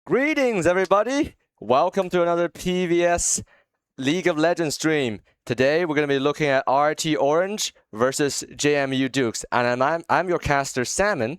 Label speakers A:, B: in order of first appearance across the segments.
A: Greetings, everybody! Welcome to another PVS League of Legends stream. Today, we're going to be looking at RIT Orange versus JMU Dukes. And I'm your caster, Salmon.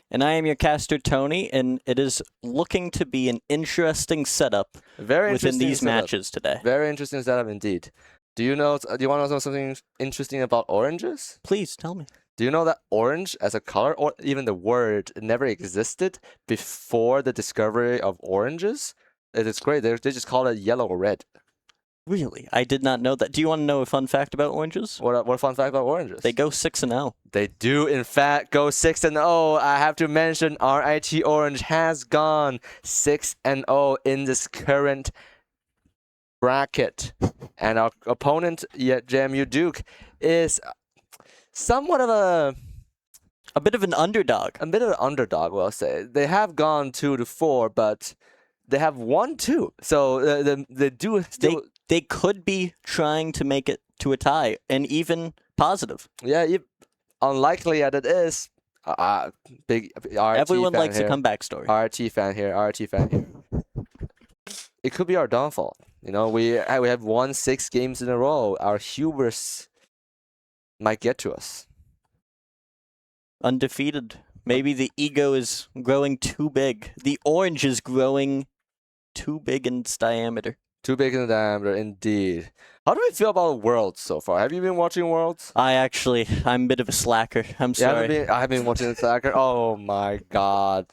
B: And I am your caster, Tony, and it is looking to be an interesting setup within these matches today.
A: Very interesting setup indeed. Do you want to know something interesting about oranges?
B: Please, tell me.
A: Do you know that orange as a color, or even the word, never existed before the discovery of oranges? It is great. They just call it yellow or red.
B: Really? I did not know that. Do you want to know a fun fact about oranges?
A: What a fun fact about oranges?
B: They go 6-0.
A: They do, in fact, go 6-0. I have to mention RIT Orange has gone 6-0 in this current bracket. And our opponent, JMU Duke, is somewhat of
B: a bit of an underdog.
A: A bit of an underdog, we'll say. They have gone 2-4, but they have won 2. So they do still...
B: They could be trying to make it to a tie, and even positive.
A: Yeah, unlikely as it is. Big RT
B: Everyone
A: fan
B: likes
A: here.
B: a comeback story.
A: RT fan here. It could be our downfall. You know, we have won 6 games in a row. Our hubris might get to us.
B: Undefeated. Maybe the ego is growing too big. The orange is growing too big in its diameter.
A: Too big in the diameter, indeed. How do we feel about Worlds so far? Have you been watching Worlds?
B: I'm a bit of a slacker. I'm sorry.
A: I have been watching the slacker. Oh my god.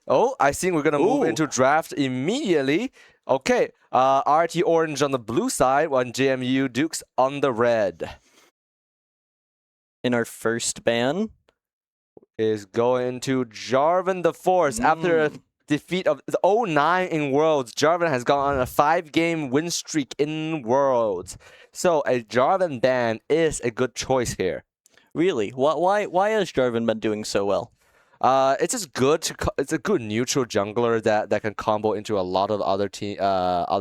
A: Oh, I think we're gonna move into draft immediately. Okay, RT Orange on the blue side, while JMU Dukes on the red.
B: In our first ban
A: is going to Jarvan the Force. After a defeat of 0-9 in Worlds, Jarvan has gone on a 5-game win streak in Worlds. So a Jarvan ban is a good choice here.
B: Really? Why has Jarvan been doing so well?
A: It's just good. It's a good neutral jungler that can combo into a lot of other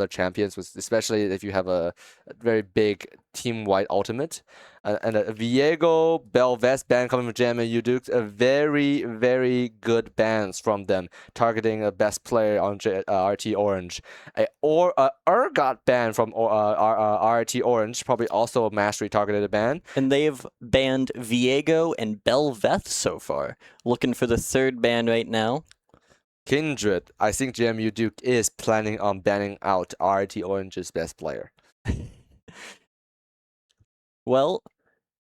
A: champions, especially if you have a very big team-wide ultimate. And a Viego PlayVS ban coming from JMU Dukes, a very, very good bans from them, targeting a best player on RT Orange. Or Urgot ban from RT Orange, probably also a mastery targeted ban.
B: And they have banned Viego and PlayVS so far. Looking for the 3rd ban right now.
A: Kindred. I think JMU Duke is planning on banning out RT Orange's best player.
B: Well,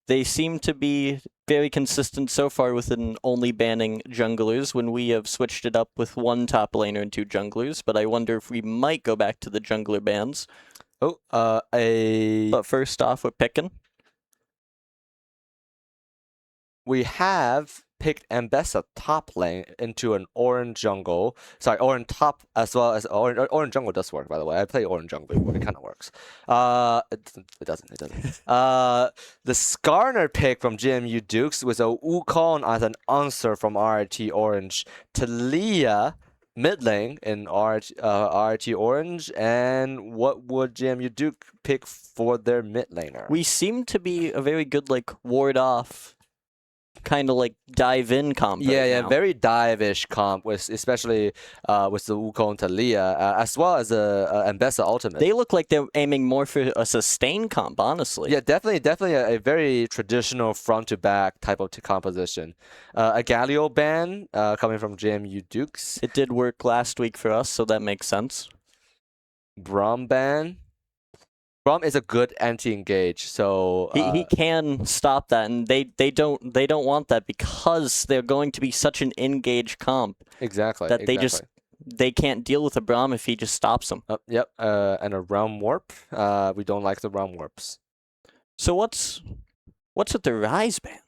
B: they seem to be very consistent so far within only banning junglers when we have switched it up with 1 top laner and 2 junglers, but I wonder if we might go back to the jungler bans. But first off, we're picking.
A: We have picked Ambessa top lane into an orange jungle. Sorry, orange top as well as orange jungle does work, by the way. I play orange jungle before. It kind of works. It doesn't. The Skarner pick from JMU Dukes was a Wukong as an answer from RT Orange. Talia mid lane in RT Orange. And what would JMU Duke pick for their mid laner?
B: We seem to be a very good ward off, kind of dive in comp.
A: Yeah, very dive-ish comp, especially with the Wukong Talia, as well as the Ambessa ultimate.
B: They look like they're aiming more for a sustain comp, honestly.
A: Yeah, definitely a very traditional front-to-back type of composition. A Galio ban coming from JMU Dukes.
B: It did work last week for us, so that makes sense.
A: Braum ban. Braum is a good anti-engage, so
B: he can stop that, and they don't want that because they're going to be such an engage comp.
A: Exactly.
B: That they can't deal with a Braum if he just stops them.
A: Yep. And a realm warp. We don't like the realm warps.
B: So what's with the Rise ban?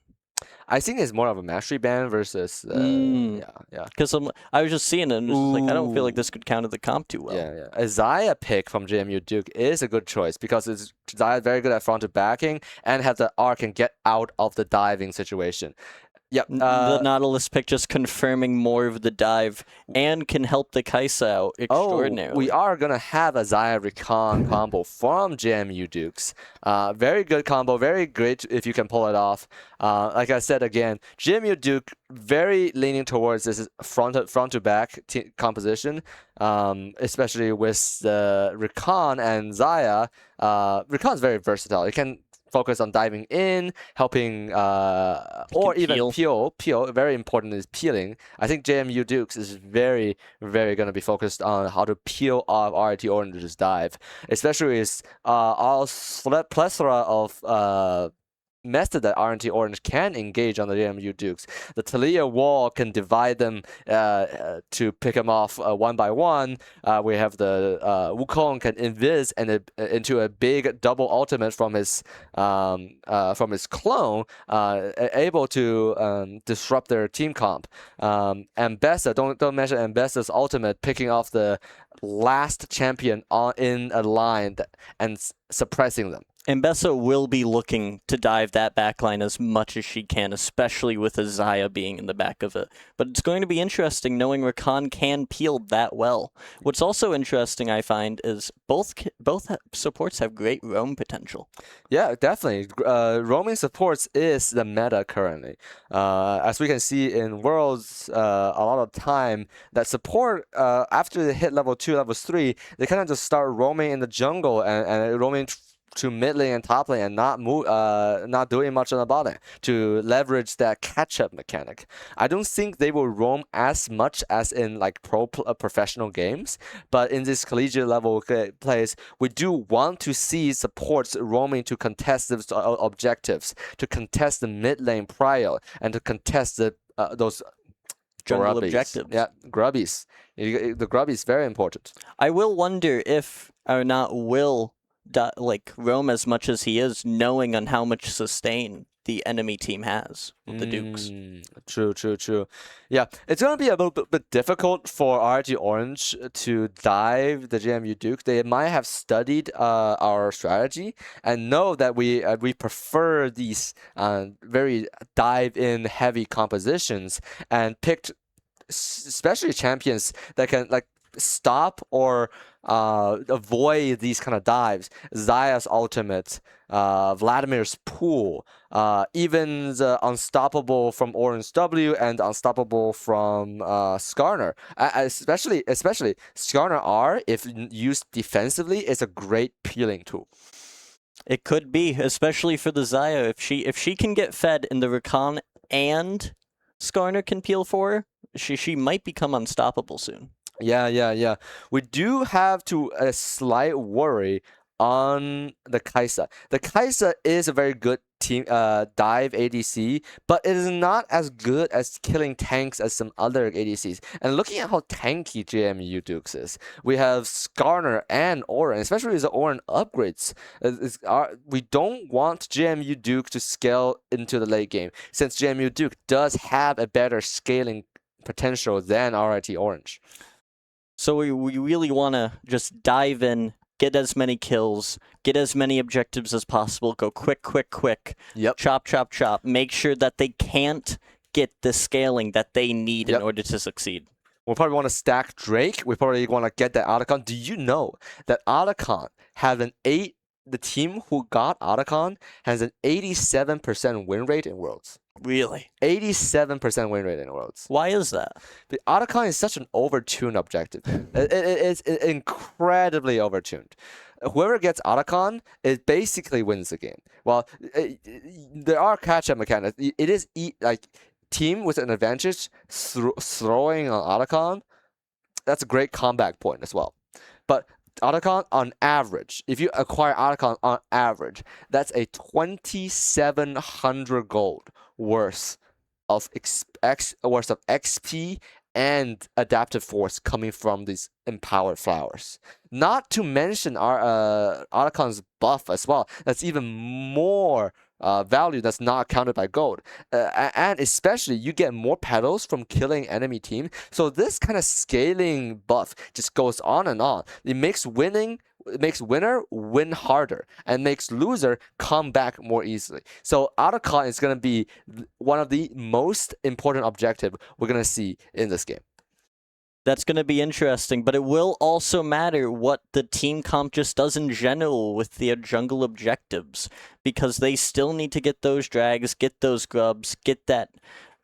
A: I think it's more of a mastery ban versus yeah.
B: Because I was just seeing it and just I don't feel like this could counter the comp too well.
A: Yeah. A Xayah pick from JMU Duke is a good choice because Xayah very good at front to backing and has the arc and get out of the diving situation. Yep.
B: The Nautilus pick just confirming more of the dive and can help the Kaisa out extraordinarily.
A: we are going to have a Xayah Recon combo from JMU Dukes. Very good combo, very great if you can pull it off. Like I said again, JMU Duke very leaning towards this front to back composition, especially with the Recon and Xayah. Recon is very versatile. It can focus on diving in, helping, or even peel. Very important is peeling. I think JMU Dukes is very, very going to be focused on how to peel off RIT Orange's dive, especially with our plethora of method that RNT Orange can engage on the JMU Dukes. The Talia wall can divide them to pick them off one by one. We have the Wukong can invis and into a big double ultimate from his clone, able to disrupt their team comp. Ambessa, don't mention Ambessa's ultimate, picking off the last champion in a line and suppressing them.
B: Ambessa will be looking to dive that backline as much as she can, especially with a Xayah being in the back of it. But it's going to be interesting knowing Rakan can peel that well. What's also interesting, I find, is both supports have great roam potential.
A: Yeah, definitely. Roaming supports is the meta currently. As we can see in Worlds, a lot of time that support, after they hit level 2, level 3, they kind of just start roaming in the jungle and roaming to mid lane and top lane and not doing much on the bottom to leverage that catch-up mechanic. I don't think they will roam as much as in like professional games, but in this collegiate level plays, we do want to see supports roaming to contest those objectives, to contest the mid lane prio, and to contest those
B: jungle objectives.
A: Yeah, grubbies. The grubby is very important.
B: I will wonder if or not will roam as much as he is, knowing on how much sustain the enemy team has with the Dukes.
A: True. Yeah, it's going to be a little bit difficult for RT Orange to dive the JMU Duke. They might have studied our strategy and know that we prefer these very dive-in heavy compositions and picked especially champions that can like stop or avoid these kind of dives. Xayah's ultimate, Vladimir's pool, even the unstoppable from Orange W and unstoppable from Skarner. Especially Skarner R, if used defensively, is a great peeling tool.
B: It could be, especially for the Xayah. If she can get fed in the Rakan and Skarner can peel for her, she might become unstoppable soon.
A: Yeah. We do have a slight worry on the Kaisa. The Kaisa is a very good team dive ADC, but it is not as good as killing tanks as some other ADCs. And looking at how tanky JMU Dukes is, we have Skarner and Orin, especially as the Orin upgrades. We don't want JMU Duke to scale into the late game, since JMU Duke does have a better scaling potential than RIT Orange.
B: So we really want to just dive in, get as many kills, get as many objectives as possible, go quick.
A: Yep.
B: Chop. Make sure that they can't get the scaling that they need in order to succeed.
A: We'll probably want to stack Drake. We probably want to get that Otacon. Do you know that Otacon have the team who got Otacon has an 87% win rate in Worlds?
B: Really?
A: 87% win rate in Worlds.
B: Why is that?
A: The Otacon is such an overtuned objective. It's incredibly overtuned. Whoever gets Otacon, it basically wins the game. Well, there are catch-up mechanics. It is like team with an advantage throwing on Otacon. That's a great comeback point as well. But Otacon on average, if you acquire Otacon on average, that's a 2,700 gold worth of XP and adaptive force coming from these empowered flowers. Not to mention our Otacon's buff as well. That's even more value that's not counted by gold. And especially you get more petals from killing enemy team. So this kind of scaling buff just goes on and on. It makes winning makes winner win harder and makes loser come back more easily. So outcon is going to be one of the most important objective we're going to see in this game.
B: That's going to be interesting, but it will also matter what the team comp just does in general with their jungle objectives, because they still need to get those drags, get those grubs, get that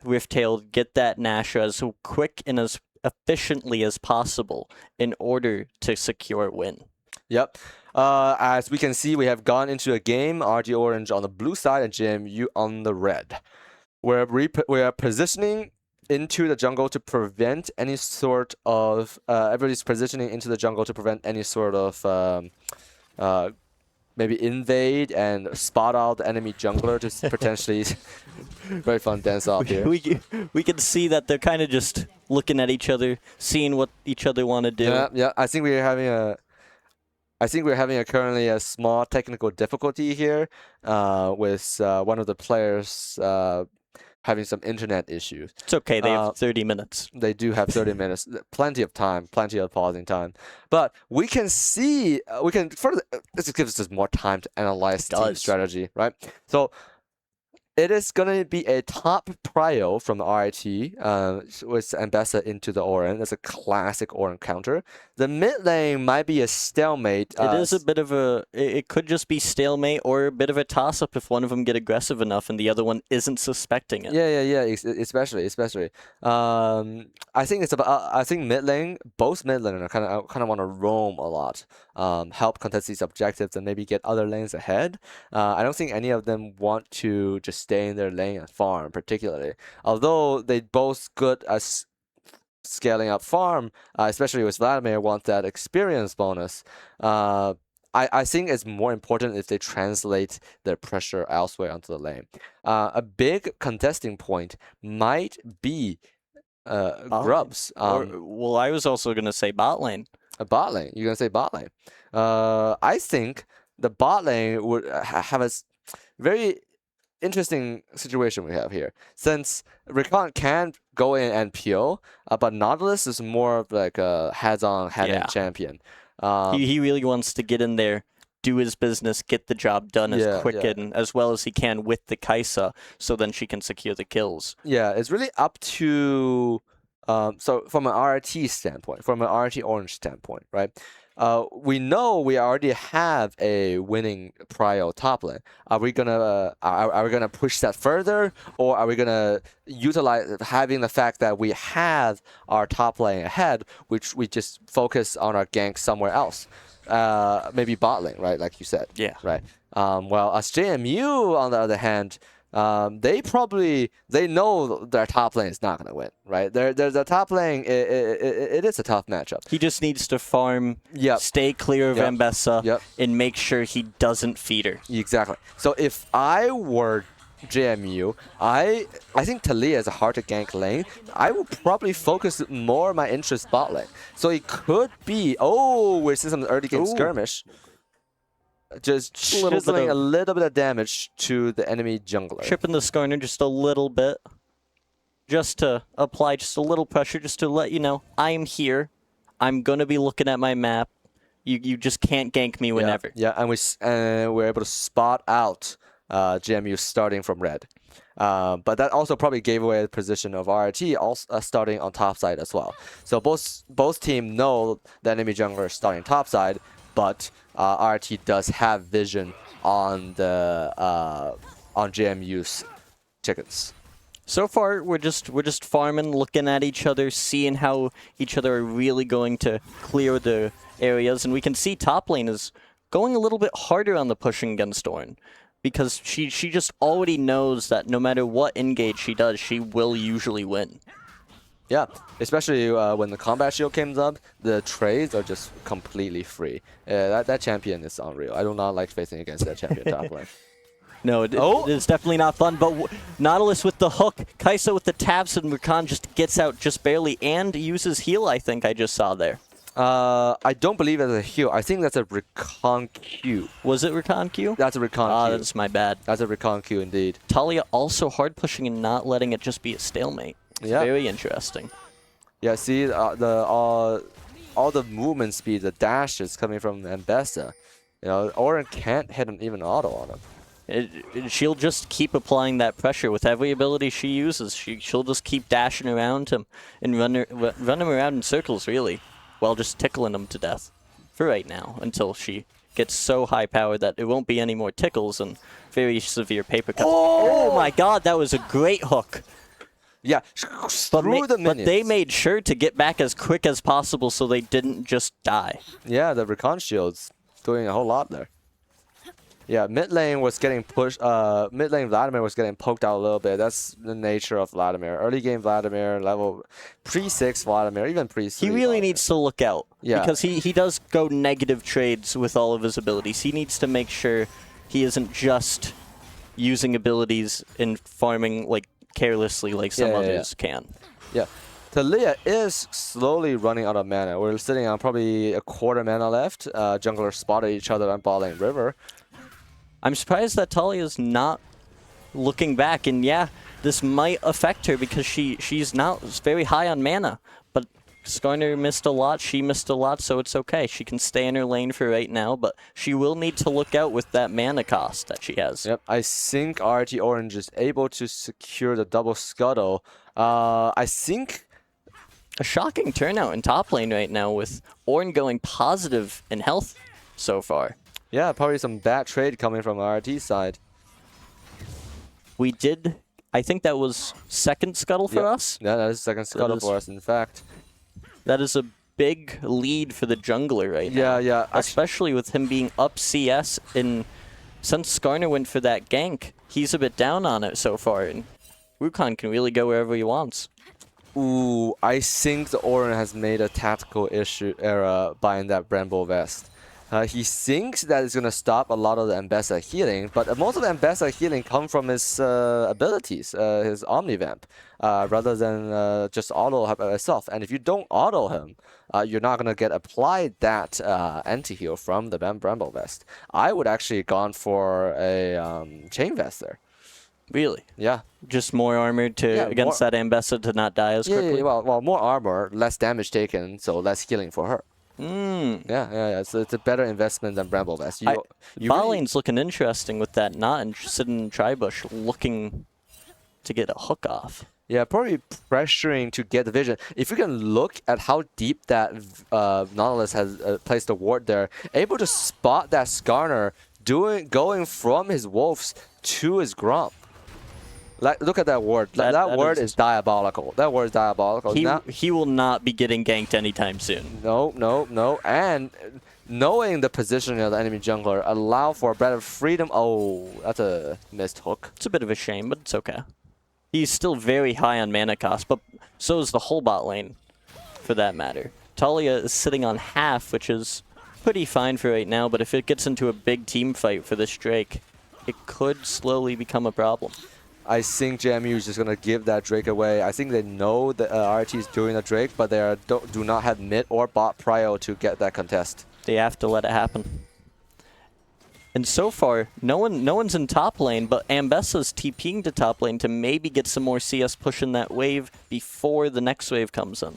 B: Rifttail, get that Nasha as quick and as efficiently as possible in order to secure a win.
A: Yep. As we can see, we have gone into a game, RG Orange on the blue side and JMU on the red. We are positioning into the jungle to prevent any sort of everybody's positioning into the jungle to prevent any sort of maybe invade and spot out the enemy jungler to potentially very fun dance off here.
B: We can see that they're kind of just looking at each other, seeing what each other want to do.
A: Yeah. I think we're having currently a small technical difficulty here with one of the players having some internet issues.
B: It's okay, they have 30 minutes.
A: They do have 30 minutes, plenty of time, plenty of pausing time. But we can see, this gives us more time to analyze team strategy, right? So it is going to be a top prio from the RIT with Ambessa into the Orin. That's a classic Orin counter. The mid lane might be a stalemate.
B: It is a bit of a... It could just be stalemate or a bit of a toss-up if one of them get aggressive enough and the other one isn't suspecting it.
A: Yeah. Especially. I think it's about. I think mid lane, both mid lane kind of want to roam a lot, help contest these objectives and maybe get other lanes ahead. I don't think any of them want to just stay in their lane and farm particularly. Although they both good as scaling up farm, especially with Vladimir, want that experience bonus. I think it's more important if they translate their pressure elsewhere onto the lane. A big contesting point might be grubs.
B: Well, I was also going to say bot lane.
A: A bot lane. You're going to say bot lane. I think the bot lane would have a very interesting situation we have here. Since Recon can go in and peel, but Nautilus is more of like a heads-on, head-in champion.
B: He really wants to get in there, do his business, get the job done as quick and as well as he can with the Kai'Sa, so then she can secure the kills.
A: Yeah, it's really up to... so from an RT standpoint, from an RT Orange standpoint, right? We know we already have a winning prio top lane. Are we gonna push that further, or are we gonna utilize having the fact that we have our top lane ahead, which we just focus on our gank somewhere else? Maybe bot lane, right? Like you said.
B: Yeah.
A: Right. Well, as JMU on the other hand, they know their top lane is not going to win, right? The top lane, it is a tough matchup.
B: He just needs to farm, stay clear of Ambessa, and make sure he doesn't feed her.
A: Exactly. So if I were JMU, I think Talia is a hard to gank lane. I would probably focus more my interest bot lane. So it could be, we're seeing some early game skirmish. Just chiseling a little bit of damage to the enemy jungler.
B: Tripping the Skarner just a little bit. Just to apply just a little pressure, just to let you know, I'm here. I'm going to be looking at my map. You just can't gank me whenever.
A: Yeah, and we're able to spot out JMU starting from red. But that also probably gave away the position of RT also, starting on top side as well. So both teams know the enemy jungler is starting top side, but RT does have vision on the on JMU's chickens.
B: So far, we're just farming, looking at each other, seeing how each other are really going to clear the areas, and we can see top lane is going a little bit harder on the pushing against Ornn, because she just already knows that no matter what engage she does, she will usually win.
A: Yeah, especially when the combat shield comes up, the trades are just completely free. That champion is unreal. I do not like facing against that champion top lane.
B: No, it's definitely not fun, but Nautilus with the hook, Kai'Sa with the taps, and Rakan just gets out just barely and uses heal, I think I just saw there.
A: I don't believe it's a heal. I think that's a recon Q.
B: Was it recon Q?
A: That's a recon Q.
B: That's my bad.
A: That's a recon Q indeed.
B: Talia also hard pushing and not letting it just be a stalemate. It's very interesting.
A: Yeah, see, all the movement speed, the dashes coming from Mbessa. You know, Orin can't hit an even auto on him.
B: She'll just keep applying that pressure with every ability she uses. She'll just keep dashing around him and run him around in circles, really, while just tickling him to death for right now until she gets so high powered that it won't be any more tickles and very severe paper cuts. Oh my god, that was a great hook.
A: Yeah, through the minions.
B: But they made sure to get back as quick as possible so they didn't just die.
A: Yeah, the recon shield's doing a whole lot there. Yeah, mid lane was getting pushed. Mid lane Vladimir was getting poked out a little bit. That's the nature of Vladimir. Early game Vladimir, level pre-6 Vladimir, even pre-3.
B: He really needs to look out.
A: Yeah.
B: Because he does go negative trades with all of his abilities. He needs to make sure he isn't just using abilities and farming like carelessly like some others can.
A: Yeah. Talia is slowly running out of mana. We're sitting on probably a quarter mana left. Junglers spotted each other on bot lane river.
B: I'm surprised that Talia's not looking back, and yeah, this might affect her because she's not very high on mana. But Skarner missed a lot, she missed a lot, so it's okay. She can stay in her lane for right now, but she will need to look out with that mana cost that she has.
A: Yep, I think RIT Orange is able to secure the double scuttle. I think
B: a shocking turnout in top lane right now with Ornn going positive in health so far.
A: Yeah, probably some bad trade coming from RIT side.
B: We did, I think that was second scuttle for us.
A: Yeah, that is second scuttle for us, in fact.
B: That is a big lead for the jungler right now.
A: Yeah.
B: Especially with him being up CS, and since Skarner went for that gank, he's a bit down on it so far, and Wukong can really go wherever he wants.
A: Ooh, I think the Orin has made a tactical error buying that Bramble Vest. He thinks that it's going to stop a lot of the Mbessa healing, but most of the Mbessa healing come from his abilities, his Omnivamp, rather than just auto by itself. And if you don't auto him, you're not going to get applied that anti-heal from the Bramble Vest. I would actually gone for a Chain Vest there.
B: Really?
A: Yeah.
B: Just more armor to against that Mbessa to not die as quickly?
A: Yeah, well, more armor, less damage taken, so less healing for her. Yeah. So it's a better investment than Bramble Vest.
B: Bot lane's looking interesting with that not sitting in Tribush looking to get a hook off.
A: Yeah, probably pressuring to get the vision. If you can look at how deep that Nautilus has placed a ward there, able to spot that Skarner going from his wolves to his Gromp. Like, look at that word. That word is diabolical. That word is diabolical.
B: He will not be getting ganked anytime soon.
A: No. And knowing the positioning of the enemy jungler allow for better freedom. Oh, that's a missed hook.
B: It's a bit of a shame, but it's okay. He's still very high on mana cost, but so is the whole bot lane, for that matter. Talia is sitting on half, which is pretty fine for right now, but if it gets into a big team fight for this Drake, it could slowly become a problem.
A: I think JMU is just going to give that Drake away. I think they know that RT is doing a Drake, but they do not have mid or bot prio to get that contest.
B: They have to let it happen. And so far, no one's in top lane, but Ambessa's TPing to top lane to maybe get some more CS pushing that wave before the next wave comes in.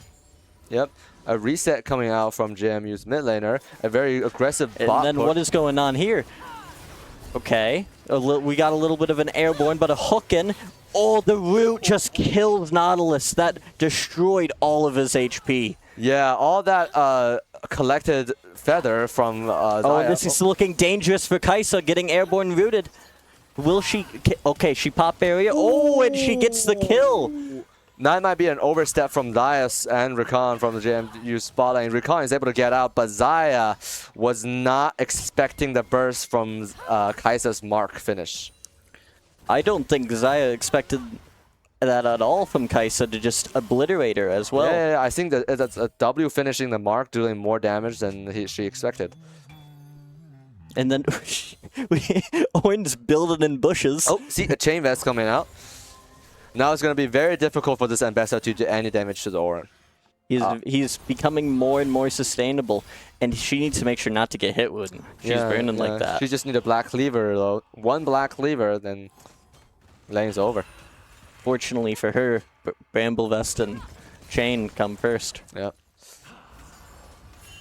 A: Yep. A reset coming out from JMU's mid laner. A very aggressive bot
B: And then what is going on here? Okay, we got a little bit of an airborne, but a hook in. Oh, the root just kills Nautilus. That destroyed all of his HP.
A: Yeah, all that collected feather from
B: Oh, this is looking dangerous for Kai'Sa, getting airborne rooted. Will she? Okay, she pop barrier. Oh, and she gets the kill.
A: That might be an overstep from Dias and Rakan from the JMU spot lane. Rakan is able to get out, but Xayah was not expecting the burst from Kai'Sa's mark finish.
B: I don't think Xayah expected that at all from Kai'Sa to just obliterate her as well.
A: Yeah, I think that's a W finishing the mark, doing more damage than she expected.
B: And then Ornn's building in bushes.
A: Oh, see, a Chain Vest coming out. Now it's going to be very difficult for this Ambessa to do any damage to the Orin.
B: He's becoming more and more sustainable, and she needs to make sure not to get hit when she's burning like that.
A: She just needs a black cleaver, though. One black cleaver, then lane's over.
B: Fortunately for her, Bramble Vest and Chain come first.
A: Yep.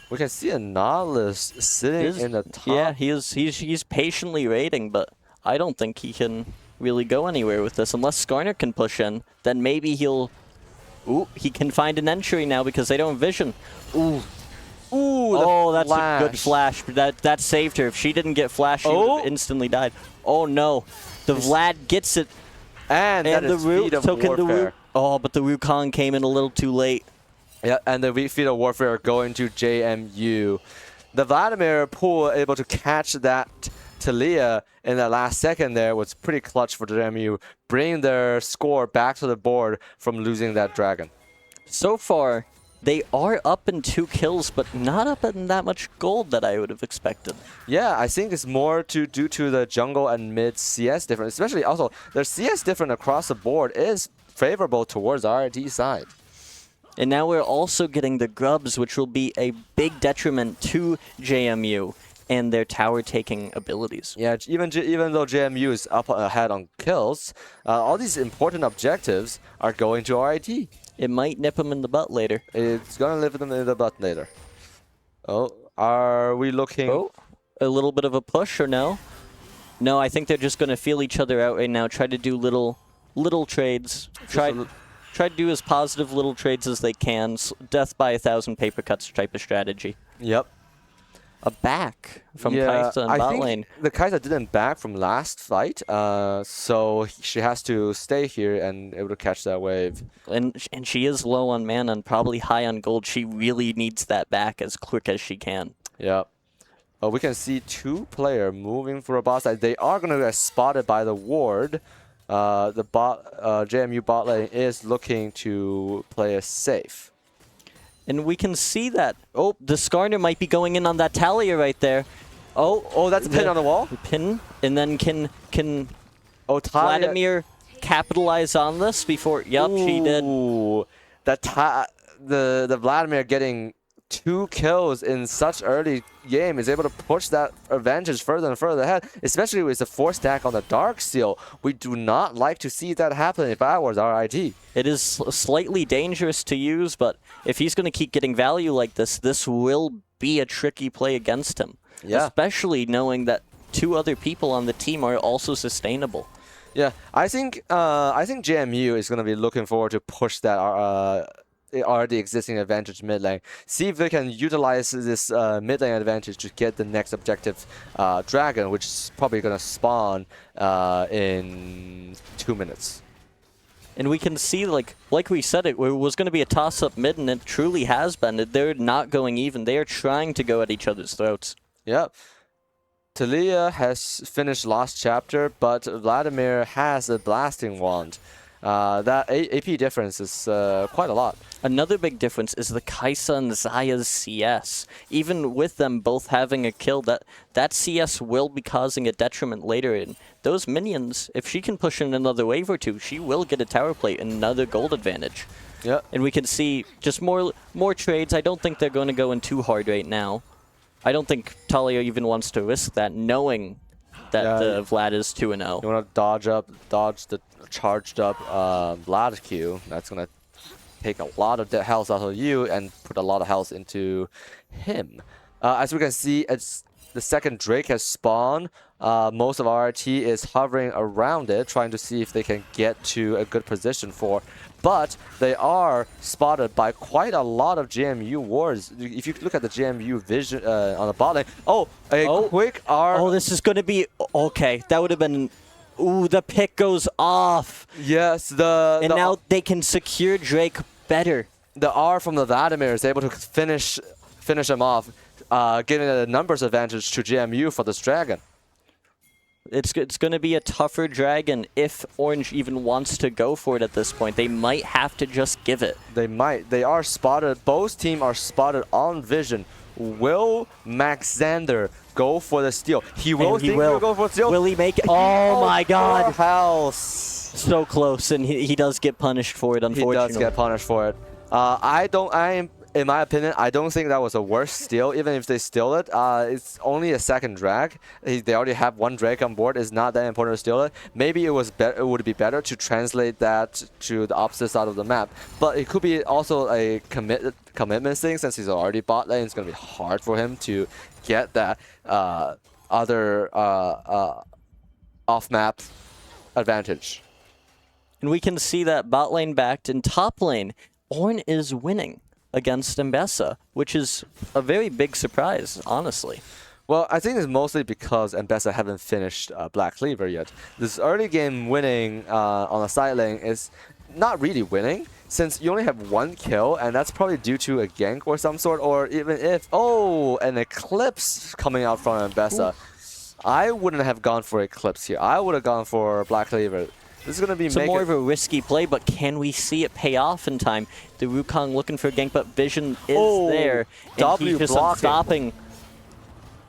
A: We can see a Nautilus sitting in the top.
B: Yeah, he's patiently raiding, but I don't think he can really go anywhere with this. Unless Skarner can push in, then maybe he'll... Ooh, he can find an entry now because they don't vision. Ooh. Ooh, oh, that's a good flash. That saved her. If she didn't get flash, she would have instantly died. Oh, no. The Vlad gets it.
A: And the Root took in the Root.
B: Oh, but the Wukong came in a little too late.
A: Yeah, and the feet of warfare going to JMU. The Vladimir pool able to catch that Talia in the last second there was pretty clutch for JMU, bringing their score back to the board from losing that dragon.
B: So far, they are up in 2 kills, but not up in that much gold that I would have expected.
A: Yeah, I think it's more due to the jungle and mid CS difference, especially also their CS difference across the board is favorable towards RIT side.
B: And now we're also getting the grubs, which will be a big detriment to JMU and their tower-taking abilities.
A: Yeah, even though JMU is up ahead on kills, all these important objectives are going to RIT.
B: It might nip them in the butt later.
A: It's going to nip them in the butt later. Oh, are we looking...
B: Oh, a little bit of a push or no? No, I think they're just going to feel each other out right now, try to do little trades. Try to do as positive little trades as they can. Death by 1,000 paper cuts type of strategy.
A: Yep.
B: A back from Kaisa and bot lane.
A: The Kaisa didn't back from last fight, so she has to stay here and able to catch that wave.
B: And she is low on mana and probably high on gold. She really needs that back as quick as she can.
A: Yep. We can see 2 players moving for a bot side. They are going to get spotted by the ward. The JMU bot lane is looking to play it safe.
B: And we can see that. Oh, the Skarner might be going in on that Talia right there. Oh,
A: that's a pin on the wall.
B: Pin, and then can
A: Vladimir
B: Vladimir capitalize on this before? Yup, she did.
A: The Vladimir getting 2 kills in such early game is able to push that advantage further and further ahead, especially with the 4 stack on the Dark Seal. We do not like to see that happen if I was RIT.
B: It is slightly dangerous to use, but if he's going to keep getting value like this, this will be a tricky play against him. Yeah. Especially knowing that 2 other people on the team are also sustainable.
A: Yeah, I think JMU is going to be looking forward to push that already existing advantage mid lane. See if they can utilize this mid lane advantage to get the next objective dragon, which is probably going to spawn in 2 minutes.
B: And we can see, like we said, it was going to be a toss-up mid, and it truly has been. They're not going even. They are trying to go at each other's throats.
A: Yep. Talia has finished last chapter, but Vladimir has a blasting wand. That AP difference is quite a lot.
B: Another big difference is the Kaisa and Xayah's CS. Even with them both having a kill, that CS will be causing a detriment later. And those minions, if she can push in another wave or 2, she will get a tower plate and another gold advantage.
A: Yeah.
B: And we can see just more trades. I don't think they're going to go in too hard right now. I don't think Talia even wants to risk that, knowing that the Vlad is 2-0.
A: You want to dodge the charged up Vlad Q. That's going to take a lot of health out of you and put a lot of health into him. As we can see, the second Drake has spawned. Most of RIT is hovering around it, trying to see if they can get to a good position for. But they are spotted by quite a lot of JMU wards. If you look at the JMU vision on the bot lane, quick R.
B: Oh, this is going to be okay. That would have been. Ooh, the pick goes off.
A: Yes,
B: now they can secure Drake better.
A: The R from the Vladimir is able to finish him off, giving a numbers advantage to JMU for this dragon.
B: It's going to be a tougher dragon if Orange even wants to go for it at this point. They might have to just give it.
A: They might. They are spotted. Both teams are spotted on vision. Will Maxander go for the steal? He will go for the steal.
B: Will he make it? Oh my god.
A: House.
B: So close, and he does get punished for it, unfortunately.
A: He does get punished for it. I am in my opinion, I don't think that was a worse steal. Even if they steal it, it's only a second drag. They already have one drag on board. It's not that important to steal it. Maybe it would be better to translate that to the opposite side of the map. But it could be also a commitment thing, since he's already bot lane. It's going to be hard for him to get that other off-map advantage.
B: And we can see that bot lane backed in top lane. Ornn is winning against Mbessa, which is a very big surprise, honestly.
A: Well, I think it's mostly because Mbessa haven't finished Black Cleaver yet. This early game winning on the side lane is not really winning, since you only have one kill, and that's probably due to a gank or some sort, or even if... Oh, an Eclipse coming out from Mbessa. I wouldn't have gone for Eclipse here. I would have gone for Black Cleaver. This is going to be
B: more of a risky play, but can we see it pay off in time? The Wukong looking for a gank, but Vision is there. And
A: W
B: he's just
A: blocking.
B: stopping.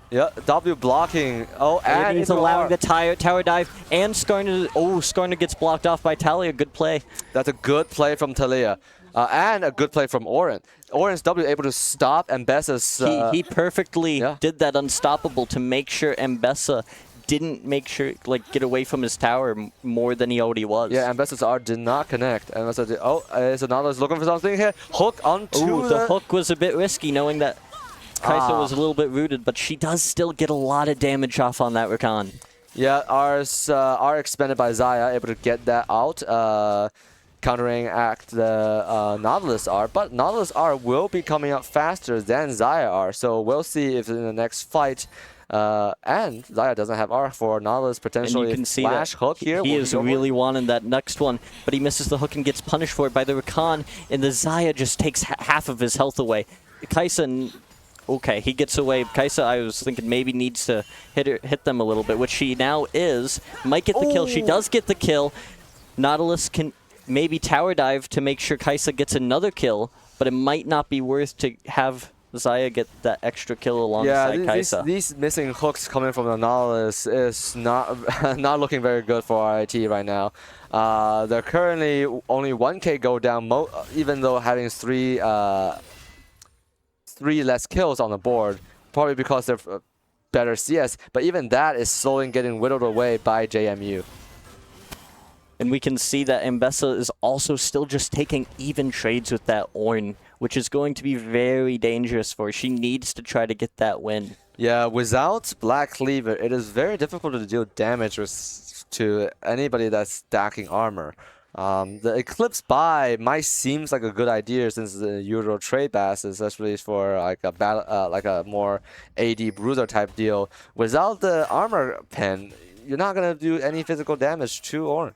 A: Yeah, W blocking. Oh, and
B: he's allowing the tower dive, and Skarner. Oh, Skarner gets blocked off by Talia. Good play.
A: That's a good play from Talia. And a good play from Ornn. Ornn's W able to stop Mbessa's...
B: he perfectly did that unstoppable to make sure Mbessa didn't get away from his tower more than he already was.
A: Yeah, Mbessa's R did not connect. And so Nautilus looking for something here. Hook onto
B: the hook was a bit risky, knowing that Kai'Sa was a little bit rooted, but she does still get a lot of damage off on that Rakan.
A: Yeah, R expanded by Xayah, able to get that out, countering act the Nautilus R. But Nautilus R will be coming out faster than Xayah R, so we'll see if in the next fight. And Xayah doesn't have R for Nautilus potentially.
B: And you can see
A: flash
B: that
A: hook here.
B: He is really wanting that next one, but he misses the hook and gets punished for it by the Rakan, and the Xayah just takes half of his health away. Kai'Sa, okay, he gets away. Kai'Sa, I was thinking maybe needs to hit them a little bit, which she now is. Might get the kill. She does get the kill. Nautilus can maybe tower dive to make sure Kai'Sa gets another kill, but it might not be worth to have Xayah get that extra kill alongside Kai'Sa.
A: These missing hooks coming from the Nautilus is not not looking very good for RIT right now. They're currently only 1k go down, even though having three less kills on the board, probably because they're better CS. But even that is slowly getting whittled away by JMU.
B: And we can see that Mbessa is also still just taking even trades with that Ornn, which is going to be very dangerous for her. She needs to try to get that win.
A: Yeah, without Black Cleaver, it is very difficult to deal damage to anybody that's stacking armor. The Eclipse buy might seems like a good idea, since the usual trade bass, especially for like a battle, like a more AD bruiser type deal. Without the armor pen, you're not gonna do any physical damage to Ornn.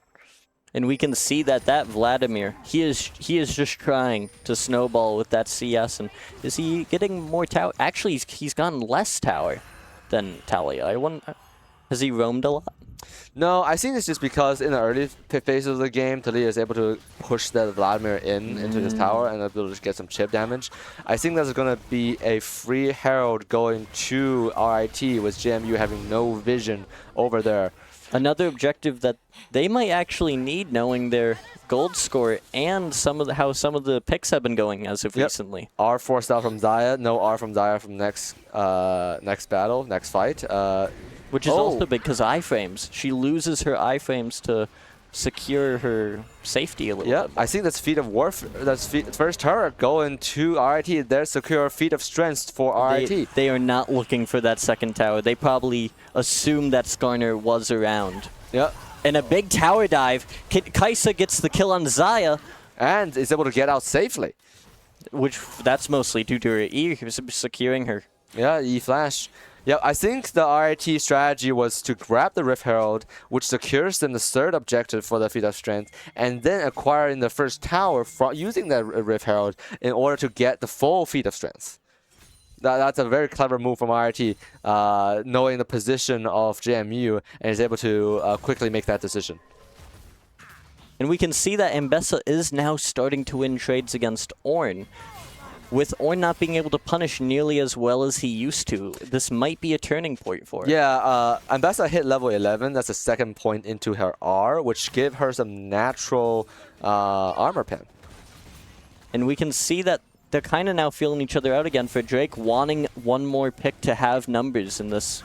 B: And we can see that Vladimir, he is just trying to snowball with that CS. And is he getting more tower? Actually, he's gotten less tower than Talia. Has he roamed a lot?
A: No, I think it's just because in the early phase of the game, Talia is able to push that Vladimir into his tower and able to get some chip damage. I think there's going to be a free Herald going to RIT with JMU having no vision over there.
B: Another objective that they might actually need, knowing their gold score and how some of the picks have been going as of recently.
A: R forced out from Xayah, no R from Xayah from next fight.
B: Which is also big because iframes. She loses her iframes to secure her safety a little bit.
A: I think that's Feat of Warfare. That's first turret going to RIT. There's secure Feat of Strength for RIT.
B: They are not looking for that second tower. They probably assumed that Skarner was around.
A: Yeah.
B: And a big tower dive. Kai'Sa gets the kill on Xayah.
A: And is able to get out safely.
B: Which, that's mostly due to her E securing her.
A: Yeah, E flash. Yeah, I think the RIT strategy was to grab the Rift Herald, which secures them the third objective for the Feat of Strength, and then acquiring the first tower using that Rift Herald in order to get the full Feat of Strength. That's a very clever move from RIT, knowing the position of JMU, and is able to quickly make that decision.
B: And we can see that Mbessa is now starting to win trades against Ornn. With Ornn not being able to punish nearly as well as he used to, this might be a turning point for her.
A: Yeah, Mbessa hit level 11. That's the second point into her R, which gave her some natural armor pen.
B: And we can see that they're kind of now feeling each other out again for Drake wanting one more pick to have numbers in this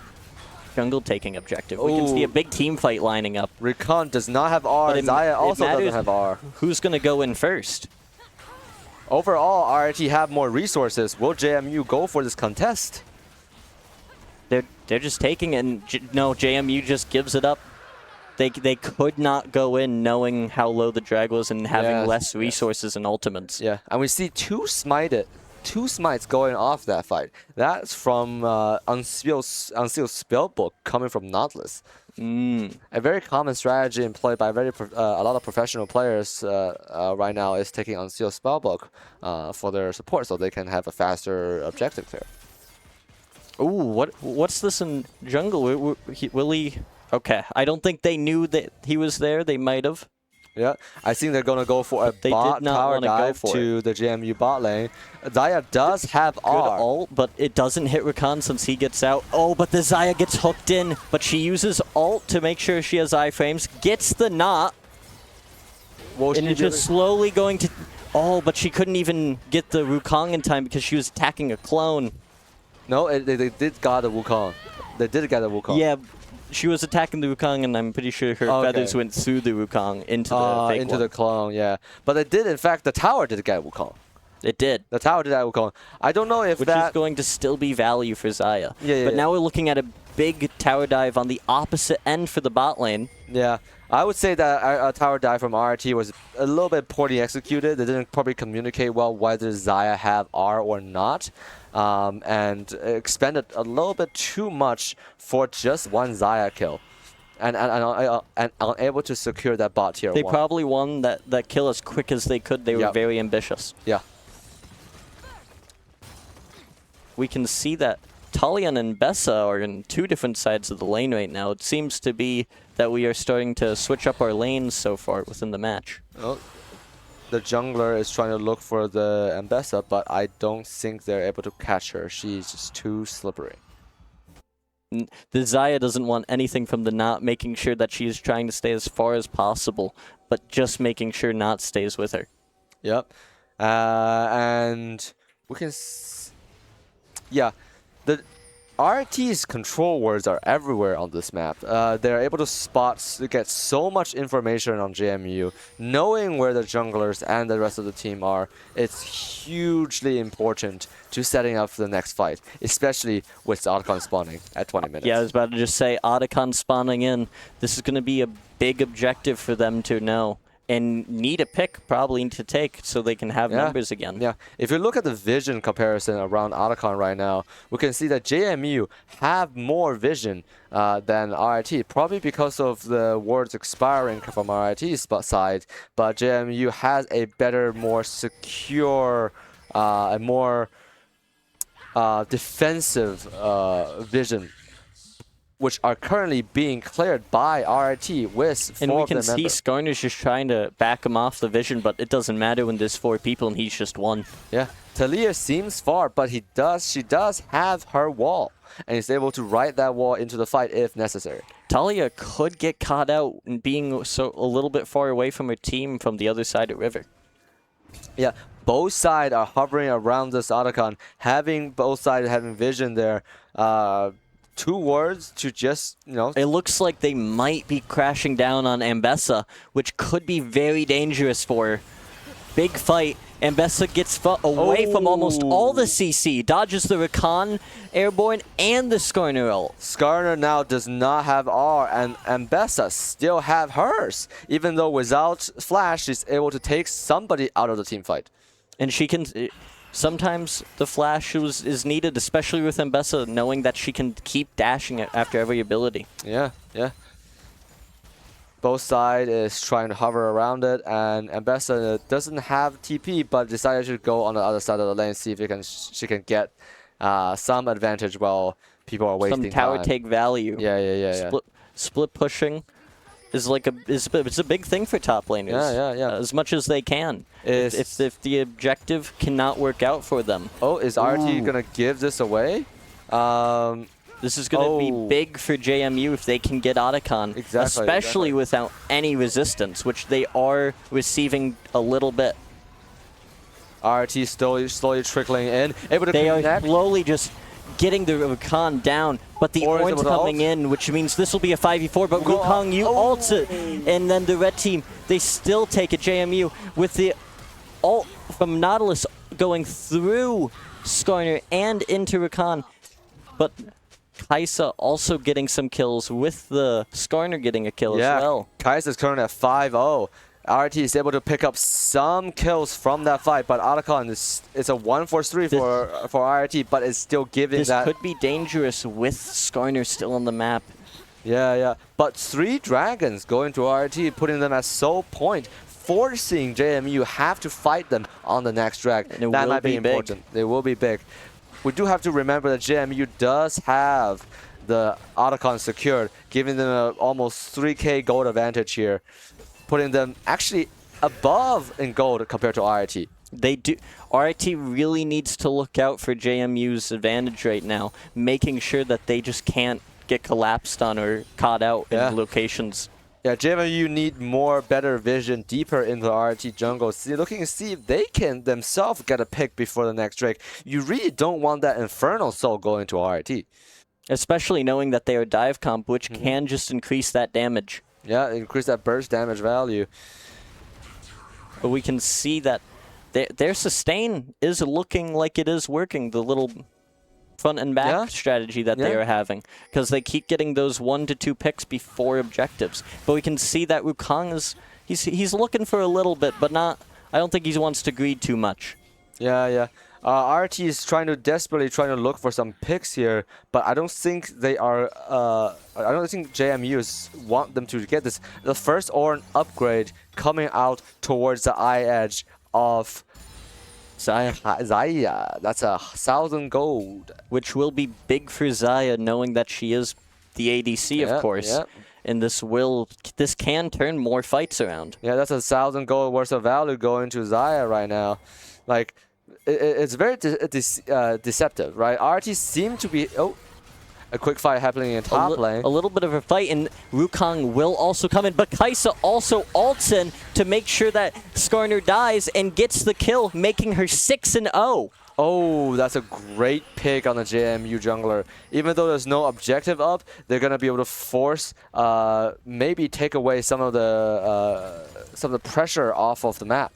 B: jungle taking objective. We can see a big team fight lining up.
A: Rakan does not have R. Xayah also doesn't have R.
B: Who's going to go in first?
A: Overall, RIT have more resources. Will JMU go for this contest?
B: They're just taking it, and no, JMU just gives it up. They could not go in knowing how low the drag was and having less resources and ultimates.
A: Yeah, and we see two smites going off that fight. That's from Unsealed Spellbook coming from Nautilus. A very common strategy employed by a lot of professional players right now is taking Unsealed Spellbook for their support so they can have a faster objective clear.
B: Ooh, what's this in jungle? Will he? Okay, I don't think they knew that he was there. They might have.
A: Yeah, I think they're going to go for a bot tower dive to the JMU bot lane. Xayah does have R.
B: Ult, but it doesn't hit Rakan since he gets out. Oh, but the Xayah gets hooked in, but she uses ult to make sure she has iframes, gets the knot, and it's just slowly going to... Oh, but she couldn't even get the Wukong in time because she was attacking a clone.
A: No, they did got a Wukong. They did get a Wukong.
B: Yeah, she was attacking the Wukong, and I'm pretty sure her feathers went through the Wukong into the fake
A: the clone, yeah. But they did, in fact, the tower did get Wukong.
B: It did.
A: The tower did get Wukong. I don't know if
B: Which is going to still be value for Xayah.
A: Yeah,
B: but now we're looking at a big tower dive on the opposite end for the bot lane.
A: Yeah. I would say that a tower dive from RT was a little bit poorly executed. They didn't probably communicate well whether Xayah have R or not. And expended a little bit too much for just one Xayah kill, and unable to secure that bot tier 1.
B: They probably won that kill as quick as they could. They were very ambitious.
A: Yeah.
B: We can see that Talion and Bessa are in two different sides of the lane right now. It seems to be that we are starting to switch up our lanes so far within the match.
A: Oh. The jungler is trying to look for the Ambessa, but I don't think they're able to catch her. She's just too slippery.
B: The Xayah doesn't want anything from the Knot, making sure that she is trying to stay as far as possible, but just making sure Knot stays with her.
A: Yep. And we can... Yeah. The RT's control words are everywhere on this map. They're able to get so much information on JMU. Knowing where the junglers and the rest of the team are, it's hugely important to setting up for the next fight, especially with Otacon spawning at 20 minutes.
B: Yeah, I was about to just say, Otacon spawning in. This is going to be a big objective for them to know. And need a pick probably to take so they can have numbers again.
A: Yeah, if you look at the vision comparison around Otacon right now, we can see that JMU have more vision than RIT, probably because of the words expiring from RIT's side, but JMU has a better, more secure, a more defensive vision, which are currently being cleared by RIT with 4
B: and we can
A: of them
B: see Skarner's just trying to back him off the vision, but it doesn't matter when there's 4 people and he's just 1.
A: Yeah, Talia seems far, but she does have her wall, and he's able to ride that wall into the fight if necessary.
B: Talia could get caught out and being a little bit far away from her team from the other side of River.
A: Yeah, both sides are hovering around this Otacon, both sides having vision there. 2 words to just,
B: It looks like they might be crashing down on Ambessa, which could be very dangerous for her. Big fight. Ambessa gets away from almost all the CC. Dodges the Rakan airborne and the Skarner ult.
A: Skarner now does not have R, and Ambessa still have hers. Even though without Flash, she's able to take somebody out of the team fight.
B: And she can... Sometimes the flash is needed, especially with Ambessa, knowing that she can keep dashing it after every ability.
A: Yeah, yeah. Both sides is trying to hover around it, and Ambessa doesn't have TP, but decided to go on the other side of the lane, see if she can get some advantage while people are wasting
B: some tower
A: time.
B: Take value.
A: Yeah.
B: Split pushing is it's a big thing for top laners.
A: Yeah.
B: As much as they can. If the objective cannot work out for them.
A: Oh, is RT gonna give this away?
B: This is going to be big for JMU if they can get Otacon, especially without any resistance, which they are receiving a little bit.
A: RIT slowly trickling in, able to
B: They are
A: connect.
B: slowly just getting the Wukong down, but the orange coming in, which means this will be a 5v4, but Wukong, you ult it, and then the red team, they still take a JMU with the ult from Nautilus going through Skarner and into Rakan, but Kai'Sa also getting some kills with the Skarner getting a kill as well.
A: Kai'Sa's currently at 5-0. RIT is able to pick up some kills from that fight, but Otacon is a 1-4-3 for RIT, but it's still giving
B: this
A: that.
B: This could be dangerous with Skarner still on the map.
A: Yeah. But 3 dragons going to RIT, putting them at sole point, forcing JMU have to fight them on the next drag. That might be important. They will be big. We do have to remember that JMU does have the Otacon secured, giving them a almost 3k gold advantage here, putting them actually above in gold compared to RIT.
B: They do. RIT really needs to look out for JMU's advantage right now, making sure that they just can't get collapsed on or caught out in locations.
A: Yeah, JMU need more better vision deeper into RIT jungle, looking to see if they can themselves get a pick before the next Drake. You really don't want that Infernal Soul going to RIT.
B: Especially knowing that they are dive comp, which can just increase that damage.
A: Yeah, increase that burst damage value.
B: But we can see that their sustain is looking like it is working, the little front and back strategy that they are having, because they keep getting those 1 to 2 picks before objectives. But we can see that Wukong is he's looking for a little bit, but not. I don't think he wants to greed too much.
A: Yeah. RT is desperately trying to look for some picks here, but I don't think they are. I don't think JMUs want them to get this. The first Oran upgrade coming out towards the eye edge of Xayah. That's 1,000 gold,
B: which will be big for Xayah, knowing that she is the ADC, of course. And this can turn more fights around. Yeah,
A: that's 1,000 gold worth of value going to Xayah right now. Like, it's very deceptive, right? RT seem to be a quick fight happening in top lane.
B: A little bit of a fight, and Wukong will also come in, but Kai'Sa also ults in to make sure that Skarner dies and gets the kill, making her 6-0.
A: Oh, that's a great pick on the JMU jungler. Even though there's no objective up, they're gonna be able to force, maybe take away some of the pressure off of the map.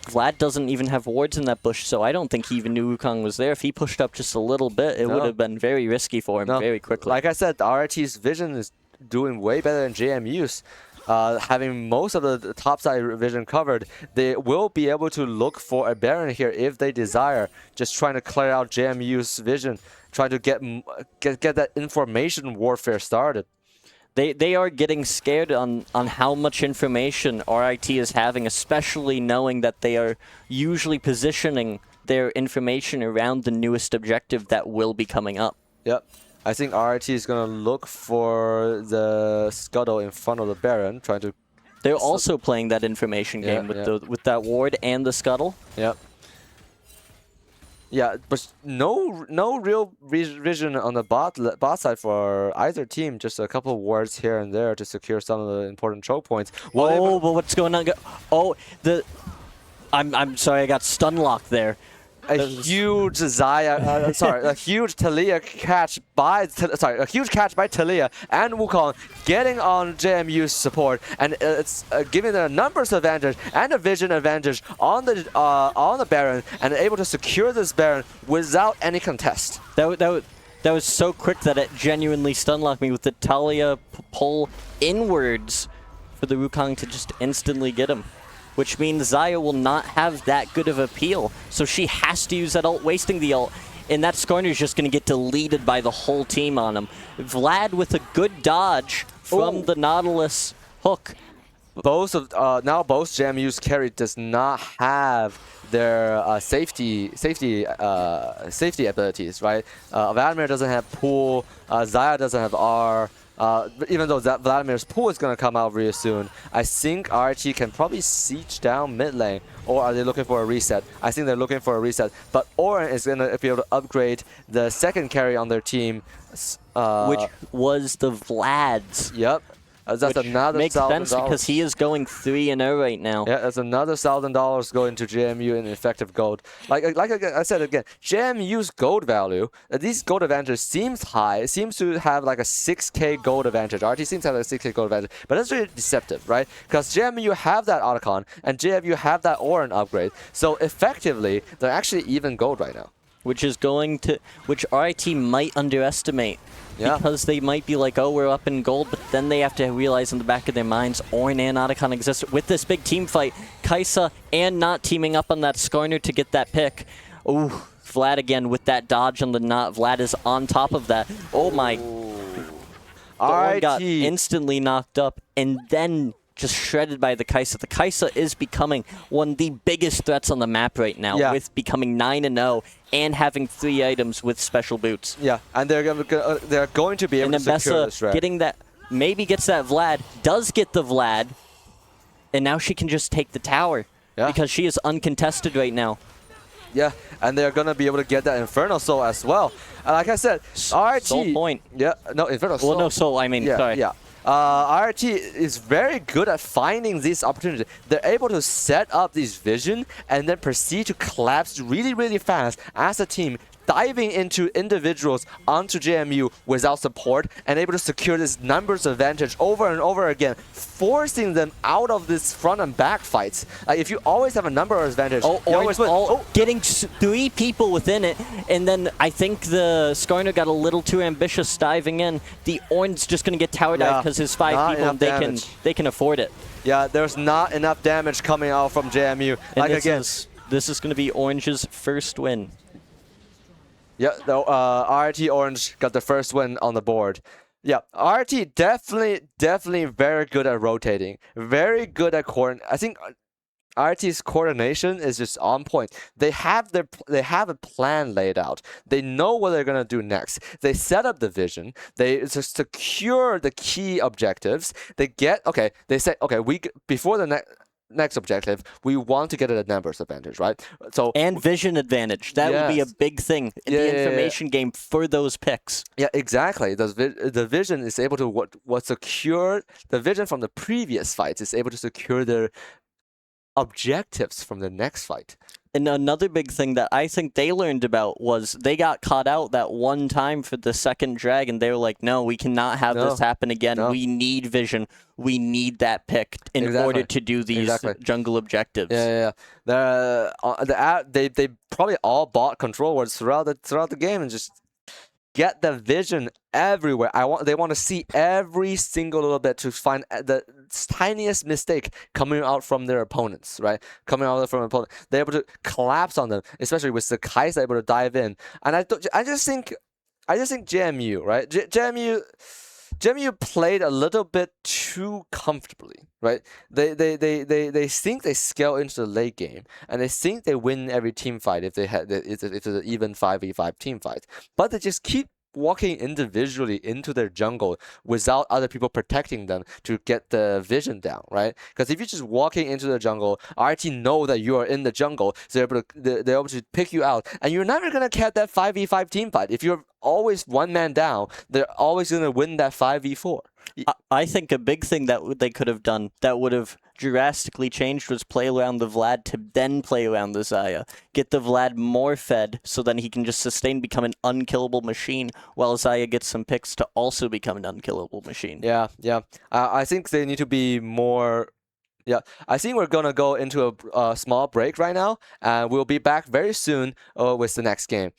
B: Vlad doesn't even have wards in that bush, so I don't think he even knew Wukong was there. If he pushed up just a little bit, it would have been very risky for him very quickly.
A: Like I said, RIT's vision is doing way better than JMU's. Having most of the topside vision covered, they will be able to look for a Baron here if they desire. Just trying to clear out JMU's vision, trying to get that information warfare started.
B: They are getting scared on how much information RIT is having, especially knowing that they are usually positioning their information around the newest objective that will be coming up.
A: Yep. I think RIT is going to look for the scuttle in front of the Baron, trying to...
B: They're also playing that information game with that ward and the scuttle.
A: Yep. Yeah, but no real vision on the bot side for either team. Just a couple of wards here and there to secure some of the important choke points.
B: But what's going on? I'm sorry, I got stun locked there.
A: A huge Xayah, a huge Taliyah catch by, a huge catch by Taliyah and Wukong getting on JMU's support, and it's giving them a numbers advantage and a vision advantage on the Baron, and able to secure this Baron without any contest.
B: That was so quick that it genuinely stun locked me with the Taliyah pull inwards for the Wukong to just instantly get him. Which means Xayah will not have that good of a peel. So she has to use that ult, wasting the ult. And that Skarner is just going to get deleted by the whole team on him. Vlad with a good dodge from the Nautilus hook.
A: Now both JMU's carry does not have their safety abilities, right? Vladimir doesn't have pool, Xayah doesn't have R. Even though that Vladimir's pool is going to come out really soon, I think RT can probably siege down mid lane, or are they looking for a reset? I think they're looking for a reset, but Oran is going to be able to upgrade the second carry on their team.
B: Which was the Vlad's.
A: Yep. That's
B: Which
A: another
B: makes sense because he is going 3-0 right now.
A: Yeah, that's another $1,000 going to JMU in effective gold. Like I said again, JMU's gold value, these gold advantage seems high. It seems to have like a 6K gold advantage. RT seems to have a 6K gold advantage, but that's really deceptive, right? Because JMU have that Otacon and JMU have that Orin upgrade. So effectively, they're actually even gold right now.
B: Which RIT might underestimate.
A: Yeah.
B: Because they might be like, oh, we're up in gold, but then they have to realize in the back of their minds, Orin and Otacon exist. With this big team fight, Kai'Sa and not teaming up on that Skarner to get that pick. Ooh, Vlad again with that dodge on the knot. Vlad is on top of that. Oh my. Orin got instantly knocked up and then just shredded by the Kai'Sa. The Kai'Sa is becoming one of the biggest threats on the map right now, with becoming 9-0 and having 3 items with special boots.
A: Yeah, and they're going to be able to secure this, right?
B: Getting that, maybe gets that Vlad, does get the Vlad, and now she can just take the tower because she is uncontested right now.
A: Yeah, and they're going to be able to get that Inferno Soul as well. Like I said, RT...
B: Soul point.
A: Yeah, no, Inferno Soul.
B: Well, no, Soul, I mean, sorry.
A: Yeah. RT is very good at finding these opportunities. They're able to set up this vision and then proceed to collapse really, really fast as a team, diving into individuals onto JMU without support and able to secure this numbers advantage over and over again, forcing them out of this front and back fights. Like if you always have a number advantage, you always win.
B: Getting 3 people within it, and then I think the Skarner got a little too ambitious diving in. The Orin's just going to get tower dive because his 5 people, and they can afford it.
A: Yeah, there's not enough damage coming out from JMU.
B: And like this is going to be Orange's first win.
A: Yeah, RT Orange got the first win on the board. Yeah, RT definitely very good at rotating. Very good at I think RT's coordination is just on point. They have a plan laid out. They know what they're gonna do next. They set up the vision. They secure the key objectives. They say before the next objective, we want to get a numbers advantage, right? So
B: and vision advantage. That would be a big thing in the information game for those picks.
A: Yeah, exactly. The vision is able to secure the vision from the previous fights is able to secure their objectives from the next fight.
B: And another big thing that I think they learned about was they got caught out that one time for the second dragon. They were like, no, we cannot have this happen again. No. We need vision. We need that pick in order to do these jungle objectives.
A: Yeah. They probably all bought control words throughout the game and just get the vision everywhere. They want to see every single little bit to find the tiniest mistake coming out from their opponents, right? Coming out from an opponent. They're able to collapse on them, especially with the Kai'Sa able to dive in. And I just think JMU, right? JMU played a little bit too comfortably, right? They think they scale into the late game, and they think they win every team fight if it's an even 5v5 team fight. But they just keep walking individually into their jungle without other people protecting them to get the vision down, right? Because if you're just walking into the jungle, RT know that you are in the jungle, so they're able to pick you out, and you're never gonna get that 5v5 team fight. If you're always one man down, they're always gonna win that 5v4.
B: I think a big thing that they could have done that would have drastically changed was play around the Vlad to then play around the Xayah. Get the Vlad more fed so then he can just sustain, become an unkillable machine, while Xayah gets some picks to also become an unkillable machine.
A: Yeah. I think they need to be more... Yeah, I think we're going to go into a small break right now, and we'll be back very soon with the next game.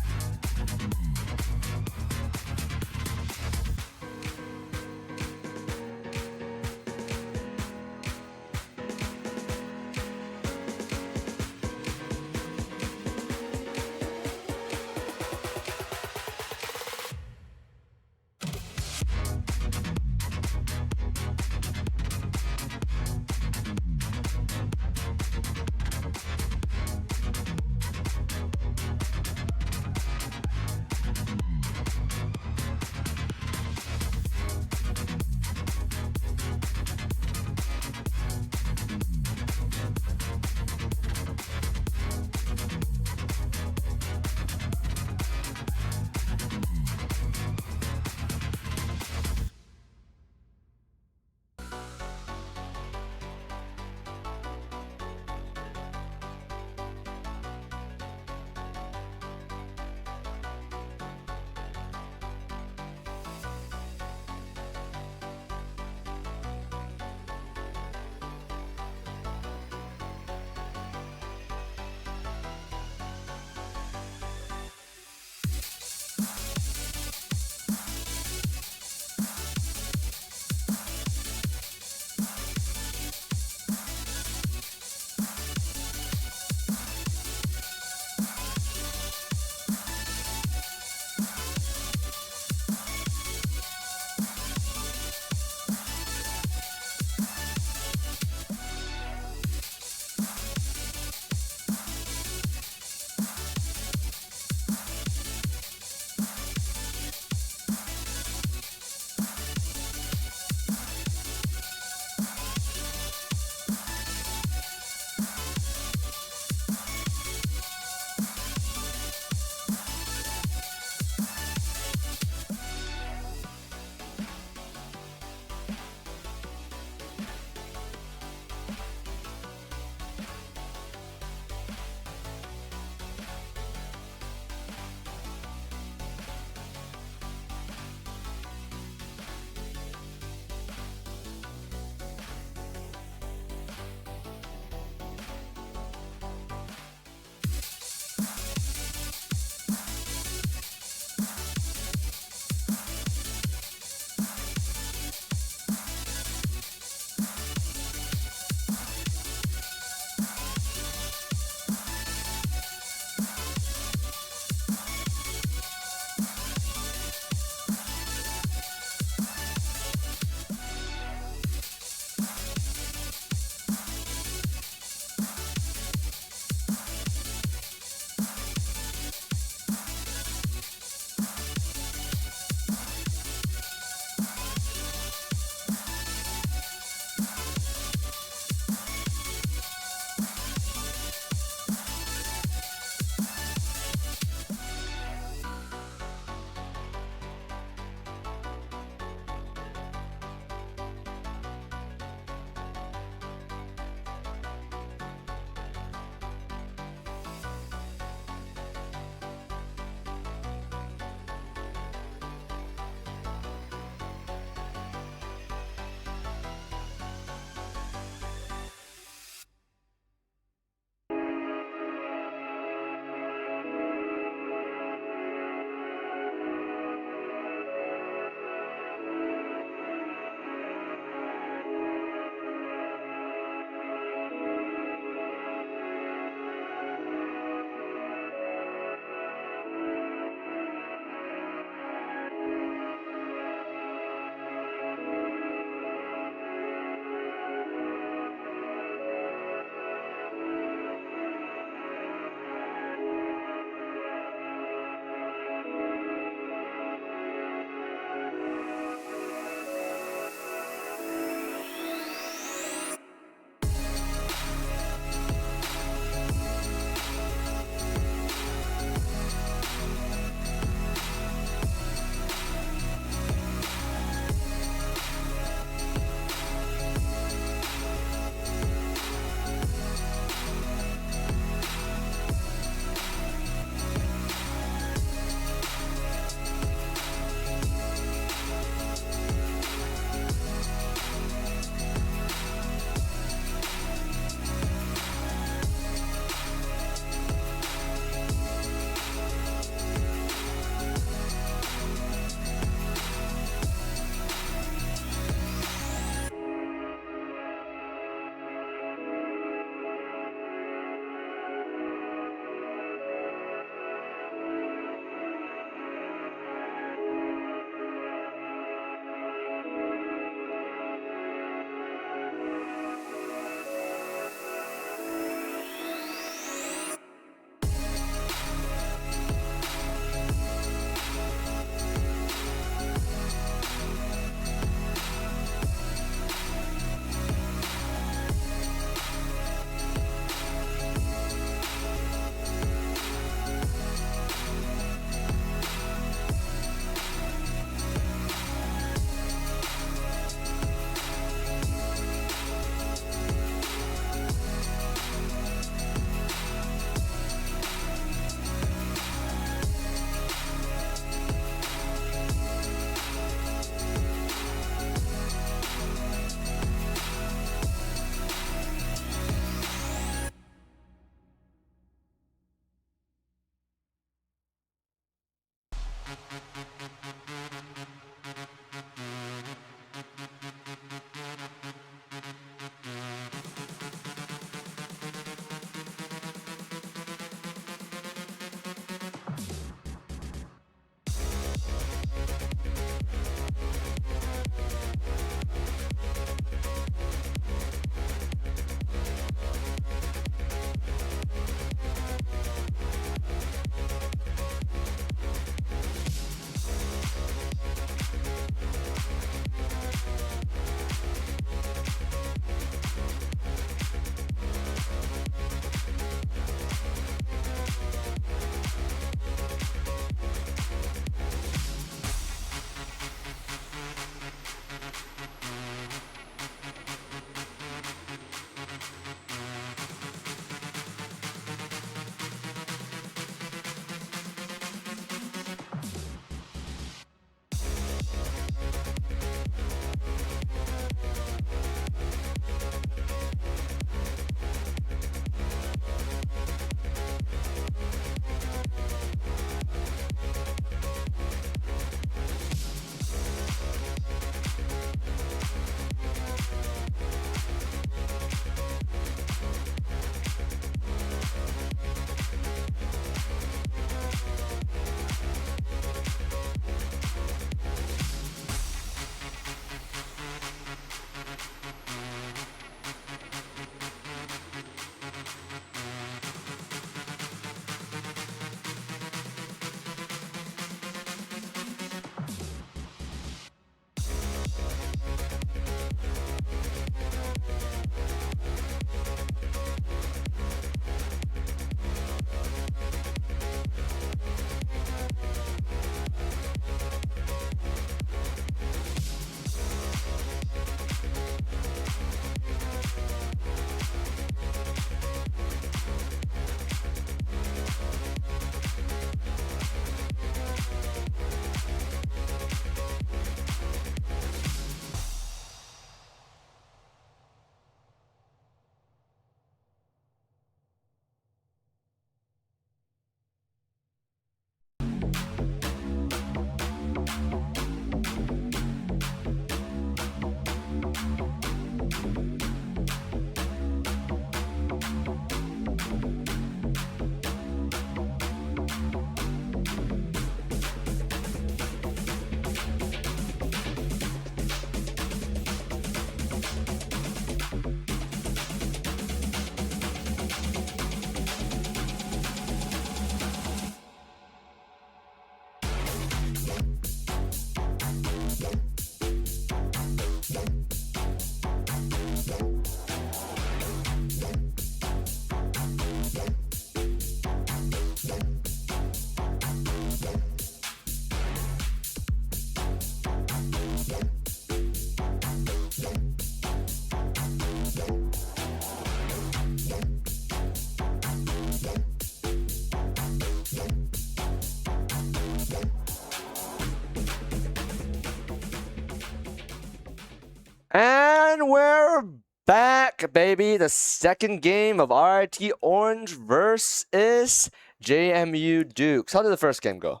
A: And we're back, baby. The second game of RIT Orange versus JMU Dukes. How did the first game go?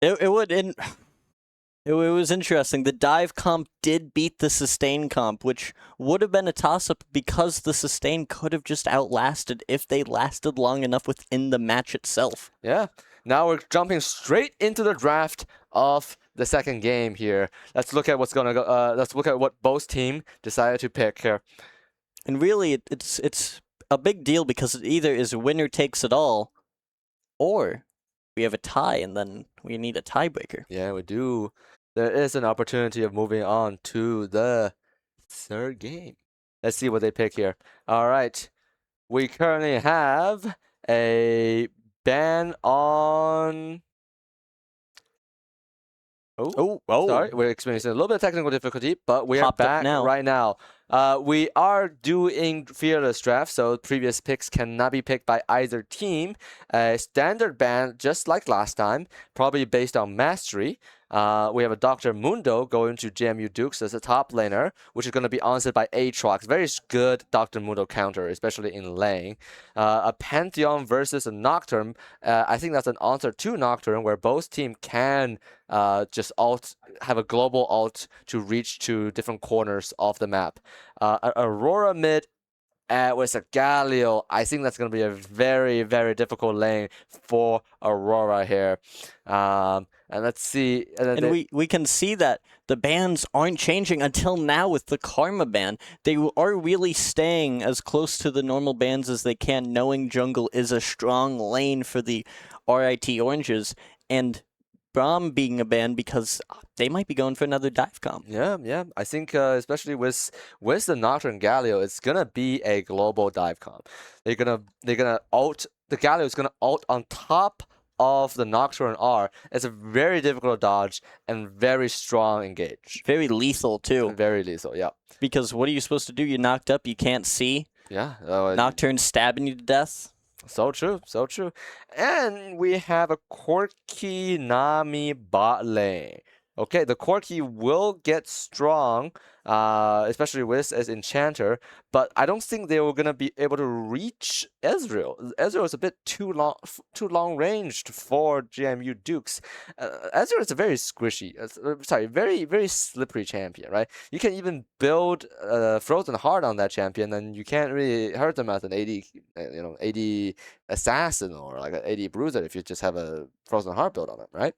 B: It was interesting. The dive comp did beat the sustain comp, which would have been a toss-up because the sustain could have just outlasted if they lasted long enough within the match itself.
A: Yeah. Now we're jumping straight into the draft of the second game here. Let's look at what's gonna go. Let's look at what both team decided to pick here.
B: And really, it's a big deal because it either is winner takes it all, or we have a tie and then we need a tiebreaker.
A: Yeah, we do. There is an opportunity of moving on to the third game. Let's see what they pick here. All right. We currently have a ban on... Oh, sorry. We're experiencing a little bit of technical difficulty, but we are back right now. We are doing fearless draft, so previous picks cannot be picked by either team. Standard ban, just like last time, probably based on mastery. We have a Dr. Mundo going to JMU Dukes as a top laner, which is going to be answered by Aatrox. Very good Dr. Mundo counter, especially in lane. A Pantheon versus a Nocturne. I think that's an answer to Nocturne, where both teams can just have a global ult to reach to different corners of the map. Aurora mid with a Galio. I think that's going to be a very, very difficult lane for Aurora here. And let's see.
B: And we can see that the bans aren't changing until now with the Karma ban. They are really staying as close to the normal bans as they can, knowing jungle is a strong lane for the RIT Oranges. And Braum being a ban because they might be going for another dive comp.
A: Yeah. I think especially with the Nocturne Galio, it's gonna be a global dive comp. They're gonna ult. The Galio is gonna ult on top of the Nocturne R. It's a very difficult dodge and very strong engage.
B: Very lethal too.
A: Very lethal, yeah.
B: Because what are you supposed to do? You're knocked up. You can't see.
A: Yeah.
B: Nocturne stabbing you to death.
A: So true. And we have a Corki Nami bot lane. Okay, the Corki will get strong, especially with as Enchanter, but I don't think they were gonna be able to reach Ezreal. Ezreal is a bit too long ranged for JMU Dukes. Ezreal is a very squishy, very, very slippery champion, right? You can even build Frozen Heart on that champion, and you can't really hurt them as an AD assassin or like an AD bruiser if you just have a Frozen Heart build on it, right?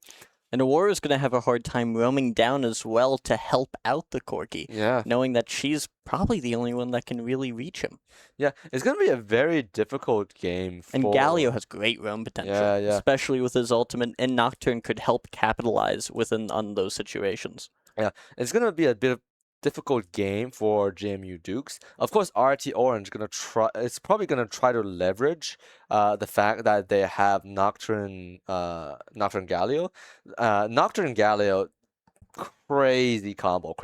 B: And Aurora's going to have a hard time roaming down as well to help out the Corki.
A: Yeah.
B: Knowing that she's probably the only one that can really reach him.
A: Yeah, it's going to be a very difficult game
B: And Galio has great roam potential.
A: Yeah.
B: Especially with his ultimate, and Nocturne could help capitalize on those situations.
A: Yeah, it's going to be a bit of difficult game for JMU Dukes. Of course, RT Orange it's probably gonna try to leverage the fact that they have Nocturne Galio. Nocturne Galio, crazy combo.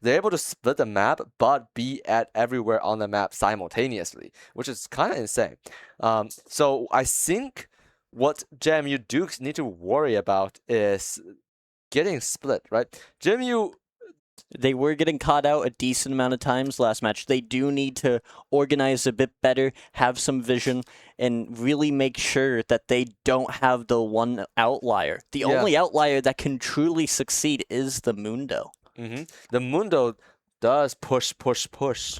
A: They're able to split the map but be at everywhere on the map simultaneously, which is kind of insane. So I think what JMU Dukes need to worry about is getting split, right? JMU,
B: they were getting caught out a decent amount of times last match. They do need to organize a bit better, have some vision, and really make sure that they don't have the one outlier. The only outlier that can truly succeed is the Mundo.
A: The Mundo does push,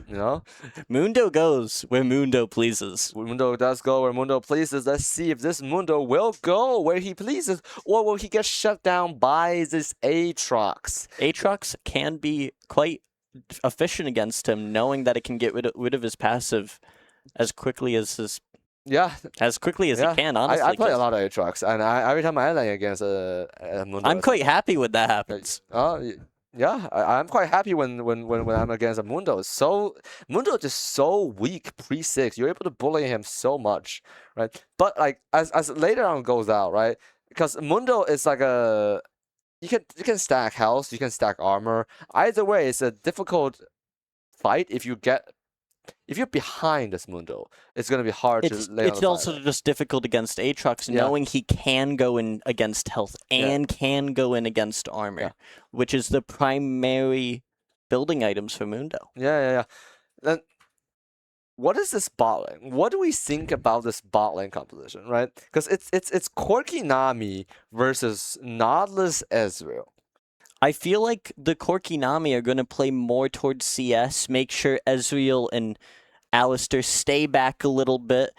A: you know?
B: Mundo goes where Mundo pleases.
A: Mundo does go where Mundo pleases. Let's see if this Mundo will go where he pleases, or will he get shut down by this Aatrox?
B: Aatrox can be quite efficient against him, knowing that it can get rid of his passive as quickly as he can, honestly.
A: I play a lot of Aatrox, and every time I lane against a Mundo,
B: I'm quite happy when that happens.
A: Yeah, I'm quite happy when I'm against a Mundo. Mundo is just so weak pre-6. You're able to bully him so much, right? But like as later on goes out, right? Because Mundo is like you can stack health, you can stack armor. Either way, it's a difficult fight if you're behind this Mundo. It's going to be hard to lay on
B: It's
A: the
B: also
A: side.
B: just difficult against Aatrox, knowing he can go in against health and can go in against armor, which is the primary building items for Mundo.
A: Yeah. Then what is this bot lane? What do we think about this bot lane composition, right? Because it's Corki Nami versus Nautilus Ezreal.
B: I feel like the Corki Nami are going to play more towards CS, make sure Ezreal and Alistair stay back a little bit,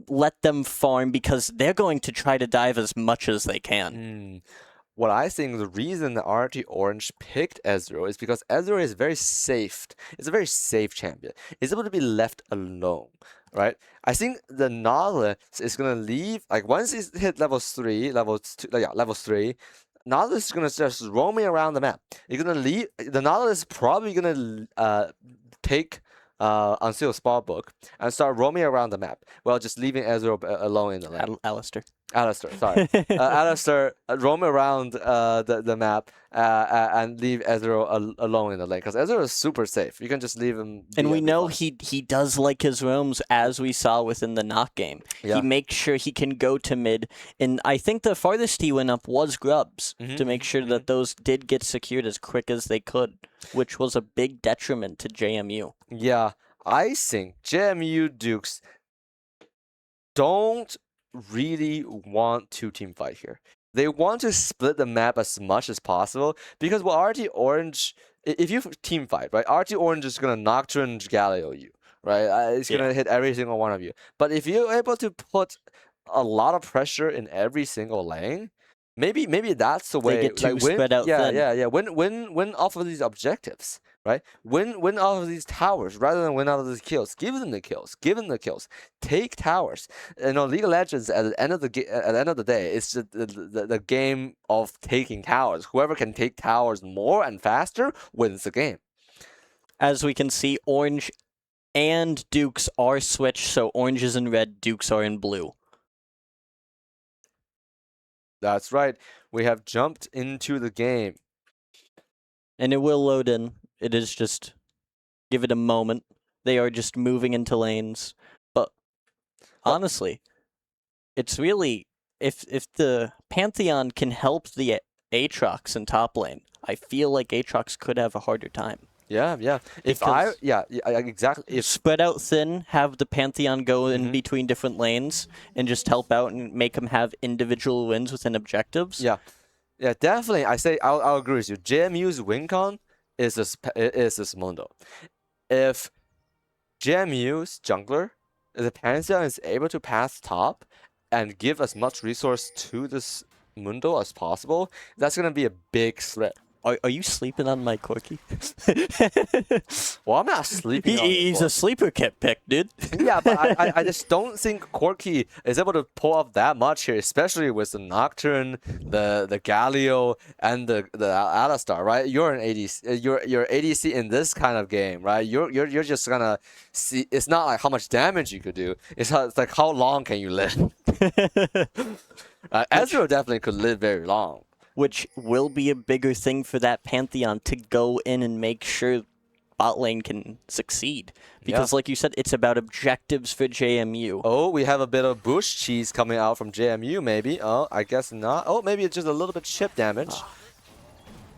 B: let them farm because they're going to try to dive as much as they can.
A: What I think the reason that RT Orange picked Ezreal is because Ezreal is very safe. It's a very safe champion. It's able to be left alone, right? I think the Nautilus is gonna leave once he's hit level 3, level 3. Nautilus is gonna just roaming around the map. You're gonna leave. The Nautilus is probably gonna take Unsealed Spell Book and start roaming around the map while just leaving Ezreal alone in the lane. Alistair, sorry. Alistair roam around the map and leave Ezreal alone in the lane because Ezreal is super safe. You can just leave him.
B: And we know he does like his roams, as we saw within the knock game.
A: Yeah.
B: He makes sure he can go to mid, and I think the farthest he went up was Grubs to make sure that those did get secured as quick as they could, which was a big detriment to JMU.
A: Yeah, I think JMU Dukes don't really want to team fight here. They want to split the map as much as possible because with RT Orange, if you team fight, right, RT Orange is gonna Nocturne Galio you, right? It's gonna hit every single one of you. But if you're able to put a lot of pressure in every single lane, maybe that's the way.
B: They get too spread out thin.
A: Yeah. Win off of these objectives, right? Win off of these towers rather than win out of these kills. Give them the kills. Take towers. You know, League of Legends at the end of the day, it's just the game of taking towers. Whoever can take towers more and faster wins the game.
B: As we can see, Orange and Dukes are switched, so Orange is in red, Dukes are in blue.
A: That's right. We have jumped into the game.
B: And it will load in. It is just, give it a moment. They are just moving into lanes. But honestly, it's really, if the Pantheon can help the Aatrox in top lane, I feel like Aatrox could have a harder time.
A: Yeah. Exactly. If
B: spread out thin, have the Pantheon go in between different lanes and just help out and make them have individual wins within objectives.
A: Yeah, definitely. I'll agree with you. JMU's win con is this Mundo. If JMU's jungler, the Pantheon is able to pass top and give as much resource to this Mundo as possible, that's gonna be a big threat.
B: Are you sleeping on my Corki?
A: Well, I'm not sleeping on
B: He's a sleeper kit pick, dude.
A: Yeah, but I just don't think Corki is able to pull off that much here, especially with the Nocturne, the Galio, and the Alistar, right? You're an ADC, you're ADC in this kind of game, right? You're just gonna see. It's not like how much damage you could do. It's like how long can you live. Ezreal definitely could live very long.
B: Which will be a bigger thing for that Pantheon to go in and make sure bot lane can succeed. Because like you said, it's about objectives for JMU.
A: Oh, we have a bit of bush cheese coming out from JMU, maybe. Oh, I guess not. Oh, maybe it's just a little bit chip damage.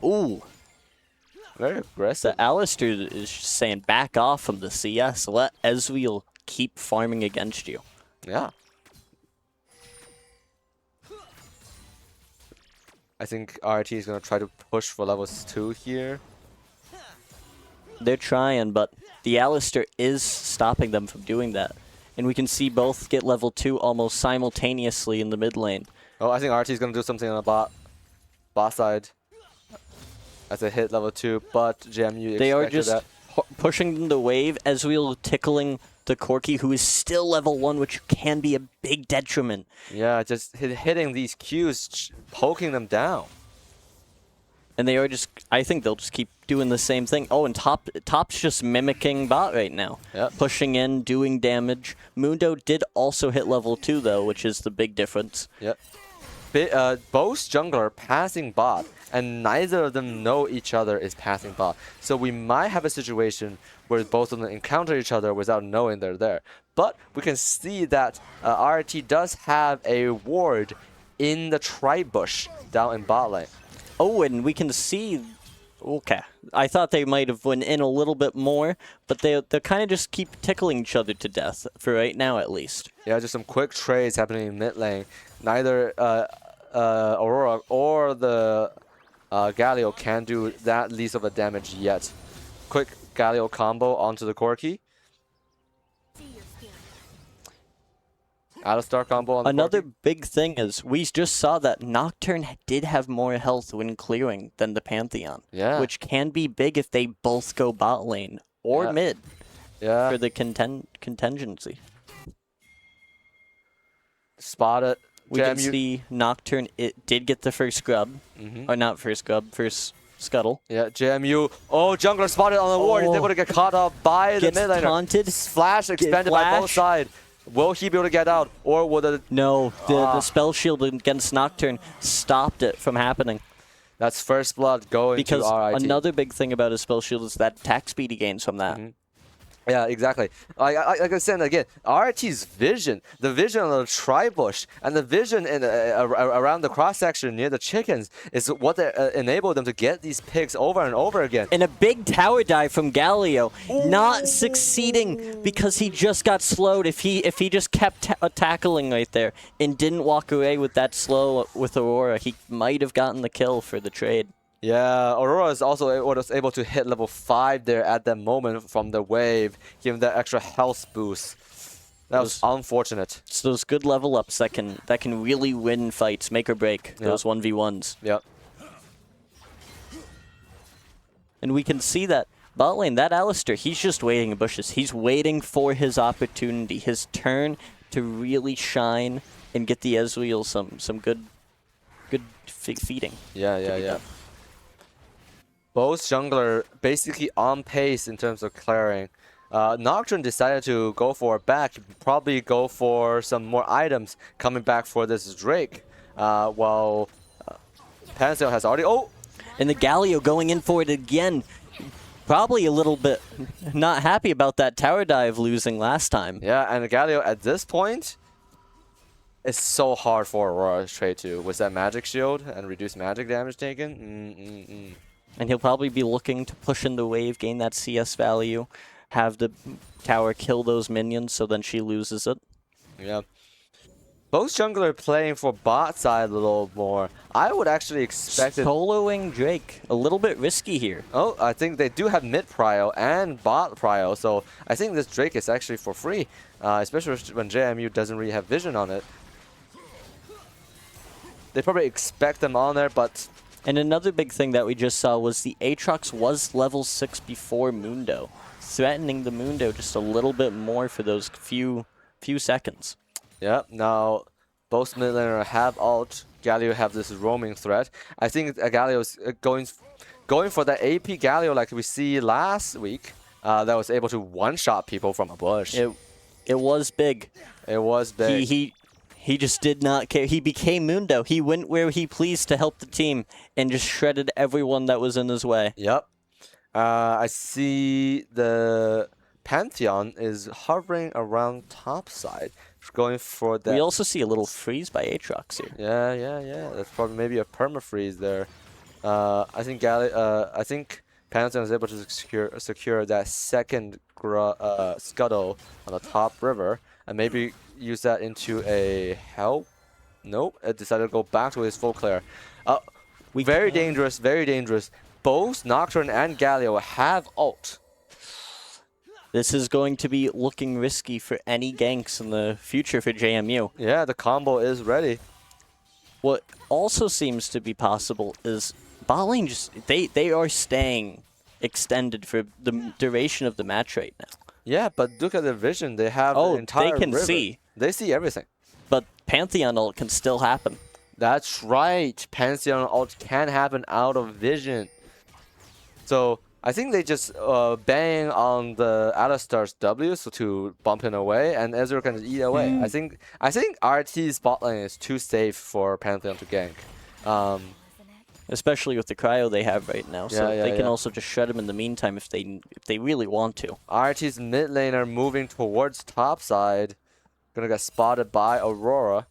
B: Ooh.
A: Very aggressive.
B: The Alistair is saying back off from the CS. Let Ezreal keep farming against you.
A: Yeah. I think RIT is going to try to push for levels 2 here.
B: They're trying, but the Alistair is stopping them from doing that. And we can see both get level 2 almost simultaneously in the mid lane.
A: Oh, I think RT is going to do something on the bot side as they hit level 2, but JMU
B: they are just pushing the wave, Ezreal tickling the Corki, who is still level 1, which can be a big detriment.
A: Yeah, just hitting these Qs, poking them down.
B: And they are just, I think they'll just keep doing the same thing. Oh, and Top's just mimicking bot right now.
A: Yep.
B: Pushing in, doing damage. Mundo did also hit level 2, though, which is the big difference.
A: Yep. Both jungler passing bot, and neither of them know each other is passing bot. So we might have a situation where both of them encounter each other without knowing they're there. But we can see that RT does have a ward in the tri bush down in bot lane.
B: Oh, and we can see Okay. I thought they might have went in a little bit more, but they kind of just keep tickling each other to death, for right now at least.
A: Yeah, just some quick trades happening in mid lane. Neither Aurora or the Galio can do that least of a damage yet. Quick Galio combo onto the Corki. Alistar combo on the
B: Another
A: Corki.
B: big thing is we just saw that Nocturne did have more health when clearing than the Pantheon.
A: Yeah.
B: Which can be big if they both go bot lane or
A: Yeah.
B: mid
A: Yeah.
B: for the contingency.
A: Spotted.
B: We can see Nocturne, it did get the first grub. Or not first grub, first scuttle.
A: Yeah, JMU. Oh, jungler spotted on the ward. He's able to get caught up by the mid laner.
B: Taunted.
A: Flash expended by both sides. Will he be able to get out? Or will the...
B: No, the spell shield against Nocturne stopped it from happening.
A: That's first blood going to RIT.
B: Because another big thing about his spell shield is that attack speed he gains from that.
A: Yeah, exactly. Like I said again, RIT's vision, the vision on the tri-bush, and the vision in around the cross-section near the chickens is what enabled them to get these picks over and over again.
B: And a big tower dive from Galio, not succeeding because he just got slowed. If he just kept tackling right there and didn't walk away with that slow with Aurora, he might have gotten the kill for the trade.
A: Yeah, Aurora is also was able to hit level 5 there at that moment from the wave, giving that extra health boost. That was unfortunate.
B: It's those good level ups that can really win fights, make or break those 1v1s.
A: Yep.
B: And we can see that bot lane, that Alistar, he's just waiting in bushes. He's waiting for his opportunity, his turn to really shine and get the Ezreal some good feeding.
A: Yeah. Both jungler basically on pace in terms of clearing. Nocturne decided to go for a back, probably go for some more items coming back for this Drake, while Pantheon has already... Oh!
B: And the Galio going in for it again. Probably a little bit not happy about that tower dive losing last time.
A: Yeah, and the Galio at this point, it's so hard for Aurora to trade to. With that magic shield and reduced magic damage taken.
B: And he'll probably be looking to push in the wave, gain that CS value, have the tower kill those minions, so then she loses it.
A: Yeah. Both jungler are playing for bot side a little more. I would actually expect it...
B: Soloing Drake, a little bit risky here.
A: Oh, I think they do have mid prio and bot prio, so I think this Drake is actually for free, especially when JMU doesn't really have vision on it. They probably expect them on there, but...
B: And another big thing that we just saw was the Aatrox was level 6 before Mundo, threatening the Mundo just a little bit more for those few seconds.
A: Yeah, now both mid laner have ult. Galio have this roaming threat. I think Galio is going for that AP Galio like we see last week, that was able to one-shot people from a bush.
B: It was big.
A: It was big.
B: He just did not care. He became Mundo. He went where he pleased to help the team and just shredded everyone that was in his way.
A: Yep. I see the Pantheon is hovering around top side, going for that.
B: We also see a little freeze by Aatrox here.
A: Yeah. That's probably maybe a perma-freeze there. I think Pantheon is able to secure that second scuttle on the top river, and maybe use that into a help. Nope, it decided to go back to his full clear. Very dangerous, very dangerous. Both Nocturne and Galio have ult.
B: This is going to be looking risky for any ganks in the future for JMU.
A: Yeah, the combo is ready.
B: What also seems to be possible is bot lane just they are staying extended for the duration of the match right now.
A: Yeah, but look at the vision. They have the entire
B: they can
A: river.
B: see.
A: They see everything.
B: But Pantheon ult can still happen.
A: That's right. Pantheon ult can happen out of vision. So I think they just bang on the Alistar's W so to bump him away, and Ezreal can eat away. I think RT's bot lane is too safe for Pantheon to gank.
B: Especially with the cryo they have right now, so they can also just shred him in the meantime if they really want to.
A: RT's mid laner moving towards top side. Gonna get spotted by Aurora.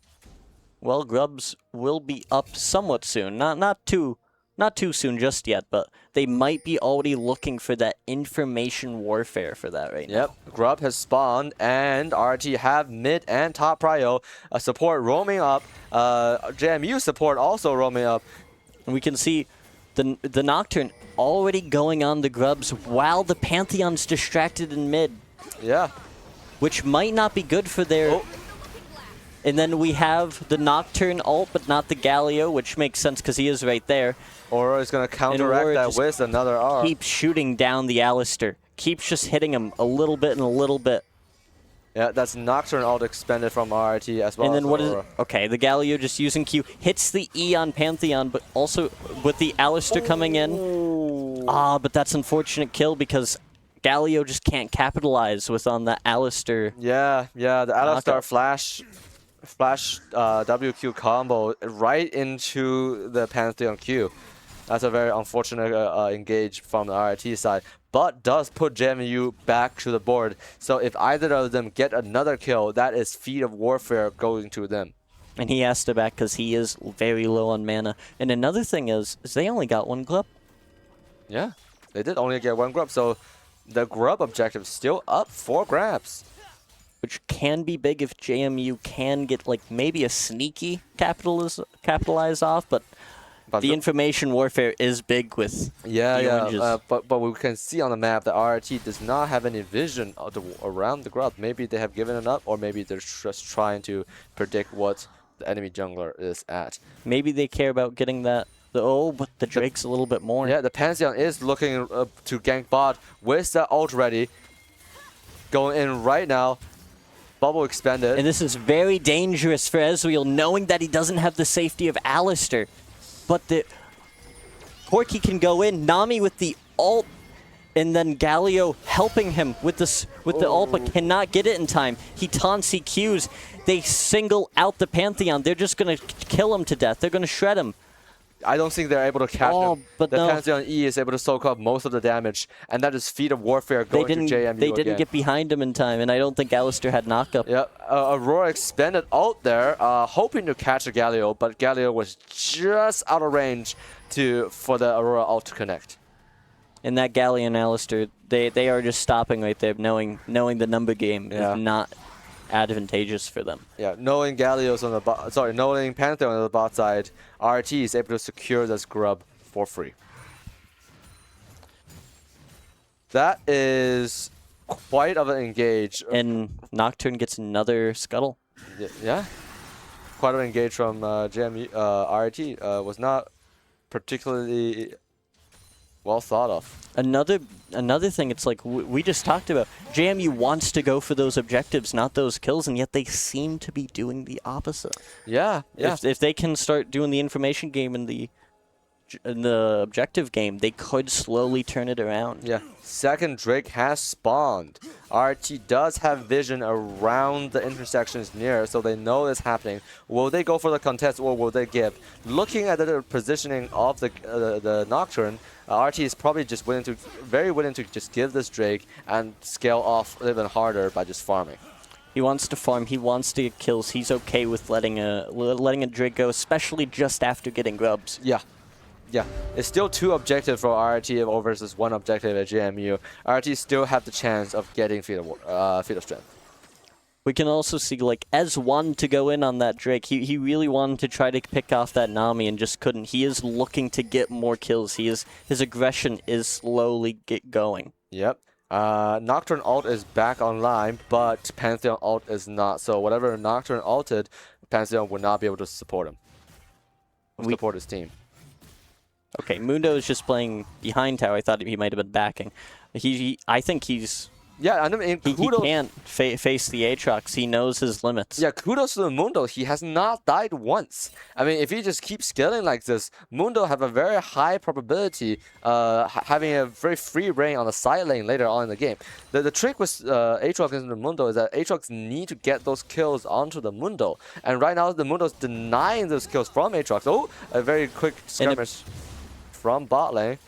B: Well, Grubs will be up somewhat soon. Not too not too soon just yet, but they might be already looking for that information warfare for that right now.
A: Yep, Grub has spawned, and RT have mid and top prio. Support roaming up. JMU support also roaming up.
B: And we can see the Nocturne already going on the Grubs while the Pantheon's distracted in mid.
A: Yeah.
B: Which might not be good for their...
A: Oh.
B: And then we have the Nocturne ult, but not the Galio, which makes sense because he is right there.
A: Aurora is going to counteract that with another R.
B: Keeps shooting down the Alistair. Keeps just hitting him a little bit and a little bit.
A: Yeah, that's Nocturne ult expended from RIT as well.
B: And then what is it? Okay, the Galio just using Q. Hits the E on Pantheon, but also with the Alistair coming in. But that's unfortunate kill because Galio just can't capitalize with on the Alistair.
A: Yeah, the Alistair flash WQ combo right into the Pantheon Q. That's a very unfortunate engage from the RIT side, but does put JMU back to the board. So if either of them get another kill, that is feat of warfare going to them.
B: And he has to back because he is very low on mana. And another thing is they only got one Grub.
A: Yeah, they did only get one Grub, so the Grub objective is still up for grabs.
B: Which can be big if JMU can get like maybe a sneaky capitalize off, but the information warfare is big with
A: but we can see on the map that RRT does not have any vision around the Grub. Maybe they have given it up, or maybe they're just trying to predict what the enemy jungler is at.
B: Maybe they care about getting that. But the Drake's a little bit more.
A: Yeah, the Pantheon is looking to gank bot with the ult ready. Going in right now. Bubble expended.
B: And this is very dangerous for Ezreal, knowing that he doesn't have the safety of Alistair. But the Corki can go in, Nami with the ult, and then Galio helping him with the ult, but cannot get it in time. He taunts, he Qs. They single out the Pantheon. They're just going to kill him to death. They're going to shred him.
A: I don't think they're able to catch him.
B: But
A: the Pantheon E is able to soak up most of the damage, and that is feat of warfare going to JMU
B: They didn't get behind him in time, and I don't think Alistair had knockup.
A: Yeah, Aurora expended ult there, hoping to catch a Galio, but Galio was just out of range for the Aurora ult to connect.
B: And that Galio and Alistair, they are just stopping right there, knowing the number game is not advantageous for them.
A: Yeah, knowing Galio's on the bot, knowing Pantheon on the bot side, RT is able to secure this Grub for free. That is quite of an engage.
B: And Nocturne gets another scuttle.
A: Yeah, quite of an engage from JMU. RT was not particularly well thought of. Another thing, it's like we just talked about. JMU wants to go for those objectives, not those kills, and yet they seem to be doing the opposite. Yeah.
B: If they can start doing the information game in the objective game, they could slowly turn it around.
A: Yeah. Second Drake has spawned. RT does have vision around the intersections near, so they know it's happening. Will they go for the contest, or will they give? Looking at the positioning of the Nocturne, RT is probably just very willing to just give this Drake and scale off even harder by just farming.
B: He wants to farm. He wants to get kills. He's okay with letting a Drake go, especially just after getting Grubs.
A: Yeah. Yeah, it's still 2 objectives for RT versus 1 objective at JMU. RT still have the chance of getting feat of strength.
B: We can also see, like, Ez1 to go in on that Drake. He really wanted to try to pick off that Nami and just couldn't. He is looking to get more kills. His aggression is slowly going.
A: Yep. Nocturne ult is back online, but Pantheon ult is not. So whatever Nocturne ulted, Pantheon would not be able to support him. Support his team.
B: Okay, Mundo is just playing behind tower. I thought he might have been backing. I think he's...
A: Yeah, I mean,
B: he can't face the Aatrox. He knows his limits.
A: Yeah, kudos to the Mundo. He has not died once. I mean, if he just keeps scaling like this, Mundo have a very high probability having a very free reign on the side lane later on in the game. The trick with Aatrox and the Mundo is that Aatrox need to get those kills onto the Mundo. And right now, the Mundo's denying those kills from Aatrox. Oh, a very quick skirmish from bot lane.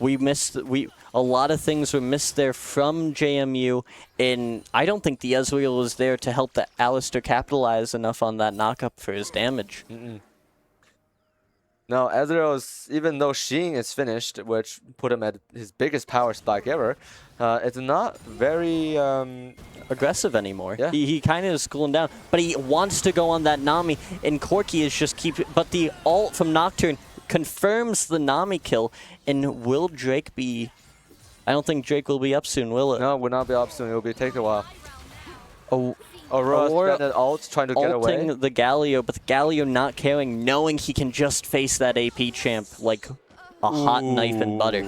B: A lot of things were missed there from JMU, and I don't think the Ezreal was there to help the Alistair capitalize enough on that knockup for his damage.
A: No, Ezreal's, even though Sheen is finished, which put him at his biggest power spike ever, it's not very
B: aggressive anymore.
A: Yeah.
B: He kind of is cooling down, but he wants to go on that Nami, and Corki is just but the ult from Nocturne confirms the Nami kill, and will Drake be... I don't think Drake will be up soon, will it?
A: No, will not be up soon. It will take a while.
B: Oh,
A: Aurora spent an ult trying to get away.
B: Ulting the Galio, but the Galio not caring, knowing he can just face that AP champ like a hot knife and butter.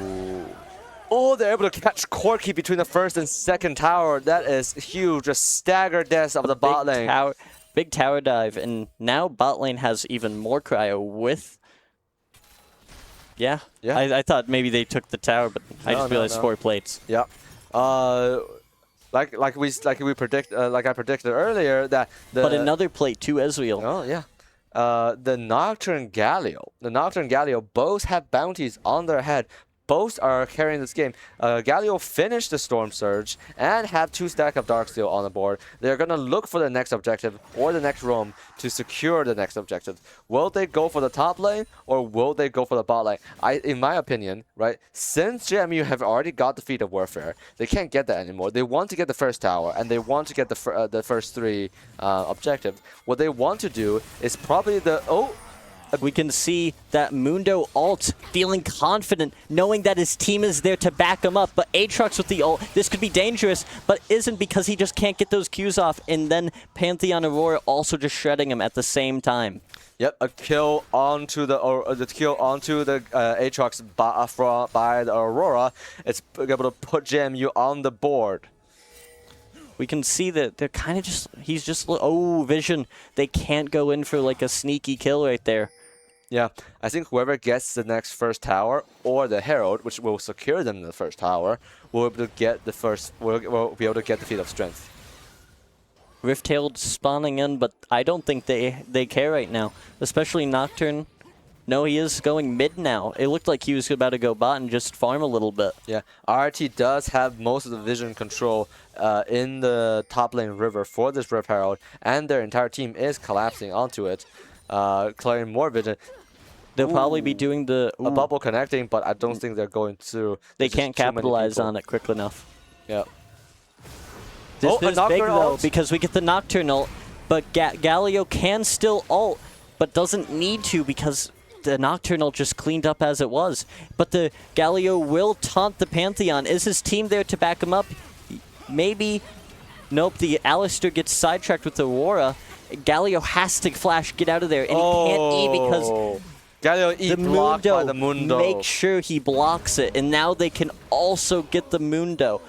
A: Oh, they're able to catch Corki between the first and second tower. That is huge. A stagger death of the bot lane.
B: Big tower dive, and now bot lane has even more cryo with... Yeah. I thought maybe they took the tower, but I just realized 4 plates.
A: Yeah. Like I predicted earlier that
B: but another plate to Ezreal.
A: Oh yeah. The Nocturne Galio both have bounties on their head. Both are carrying this game. Galio finished the Storm Surge and have 2 stack of Darksteel on the board. They're going to look for the next objective or the next roam to secure the next objective. Will they go for the top lane or will they go for the bot lane? In my opinion, right, since JMU have already got the Feat of Warfare, they can't get that anymore. They want to get the first tower and they want to get the first 3 objectives. What they want to do is probably
B: we can see that Mundo ult, feeling confident, knowing that his team is there to back him up. But Aatrox with the ult, this could be dangerous, but isn't because he just can't get those Qs off. And then Pantheon Aurora also just shredding him at the same time.
A: Yep, a kill onto the Aatrox by the Aurora. It's able to put JMU on the board.
B: We can see that they're kind of he's just, oh, Vision. They can't go in for like a sneaky kill right there.
A: Yeah, I think whoever gets the next first tower or the Herald, which will secure them in the first tower, will be able to get the Feat of Strength.
B: Rifttail spawning in, but I don't think they care right now, especially Nocturne. No, he is going mid now. It looked like he was about to go bot and just farm a little bit.
A: Yeah, RIT does have most of the vision control in the top lane river for this Rift Herald, and their entire team is collapsing onto it, clearing more vision.
B: They'll probably be doing a
A: bubble connecting, but I don't think they're going to.
B: They can't capitalize on it quick enough.
A: Yeah.
B: This is big though, because we get the Nocturne ult, but Galio can still ult, but doesn't need to because the Nocturnal just cleaned up as it was. But the Galio will taunt the Pantheon. Is his team there to back him up? Maybe. Nope, the Alistair gets sidetracked with the Aurora. Galio has to flash, get out of there, and he can't E because
A: Galio blocked by the Mundo.
B: Make sure he blocks it, and now they can also get the Mundo.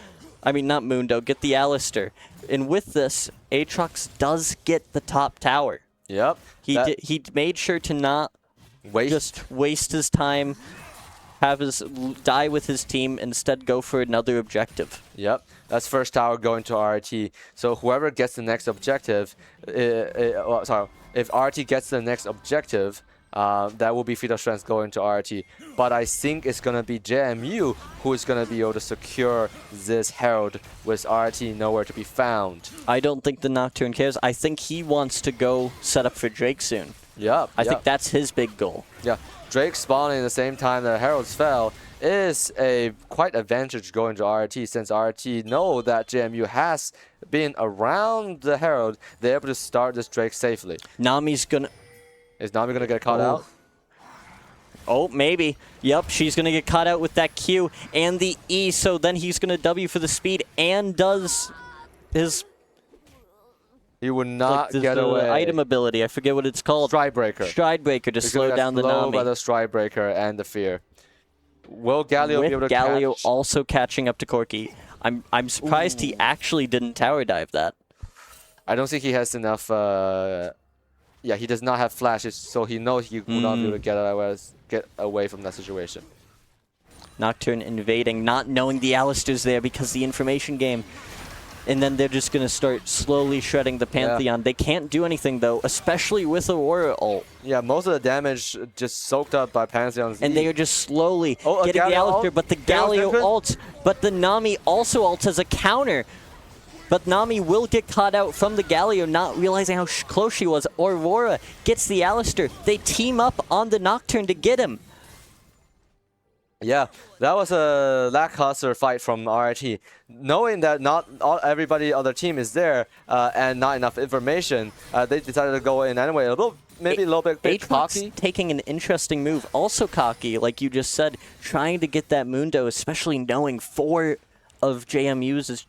B: I mean, not Mundo, get the Alistair. And with this, Aatrox does get the top tower.
A: Yep.
B: He made sure to not just waste his time, die with his team, instead go for another objective.
A: Yep, that's first tower going to RT. So whoever gets the next objective, if RT gets the next objective, that will be Feat of Strength going to RT. But I think it's going to be JMU who is going to be able to secure this Herald with RT nowhere to be found.
B: I don't think the Nocturne cares. I think he wants to go set up for Drake soon.
A: Yep.
B: I think that's his big goal.
A: Yeah, Drake spawning at the same time that Heralds fell is a quite advantage going to RT, since RT know that JMU has been around the Herald. They're able to start this Drake safely.
B: Nami's gonna...
A: Is Nami gonna get caught out?
B: Oh, maybe. Yep, she's gonna get caught out with that Q and the E, so then he's gonna W for the speed and does his...
A: He would not get away.
B: Item ability, I forget what it's called.
A: Stridebreaker.
B: Stridebreaker to slow down the Nami.
A: By the Stridebreaker and the Fear. Will Galio be able to
B: Galio
A: catch?
B: Also catching up to Corki. I'm surprised he actually didn't tower dive that.
A: I don't think he has enough. Yeah, he does not have flashes, so he knows he will not be able to get away from that situation.
B: Nocturne invading, not knowing the Alistair's there because the information game. And then they're just going to start slowly shredding the Pantheon. Yeah. They can't do anything, though, especially with Aurora ult.
A: Yeah, most of the damage just soaked up by Pantheon's
B: And
A: E.
B: they are just slowly getting the Alistair, but the Galio ult. But the Nami also ults as a counter. But Nami will get caught out from the Galio, not realizing how close she was. Aurora gets the Alistair. They team up on the Nocturne to get him.
A: Yeah, that was a lackluster fight from RIT. Knowing that not everybody on their team is there and not enough information, they decided to go in anyway. Maybe a little bit cocky.
B: Taking an interesting move, also cocky, like you just said, trying to get that Mundo, especially knowing 4 of JMU's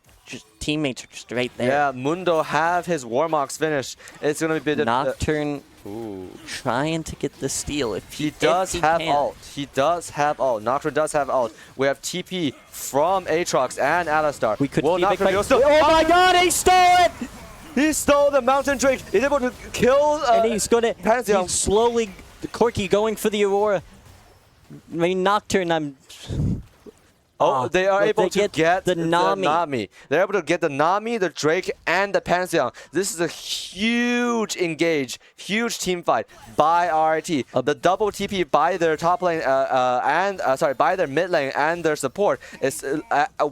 B: teammates are just right there.
A: Yeah, Mundo have his Warmox finished. It's going to be a bit...
B: Nocturne trying to get the steal.
A: He does have ult. He does have ult. Nocturne does have ult. We have TP from Aatrox and Alistar.
B: We could
A: see
B: oh my god, he stole it!
A: He stole the Mountain Drake. He's able to kill
B: and he's going to...
A: Pantheon.
B: He's slowly... Corki going for the Aurora. I mean, Nocturne,
A: Oh, they are able to get
B: the Nami.
A: They're able to get the Nami, the Drake, and the Pantheon. This is a huge engage, huge team fight by RIT. The double TP by their top lane by their mid lane and their support is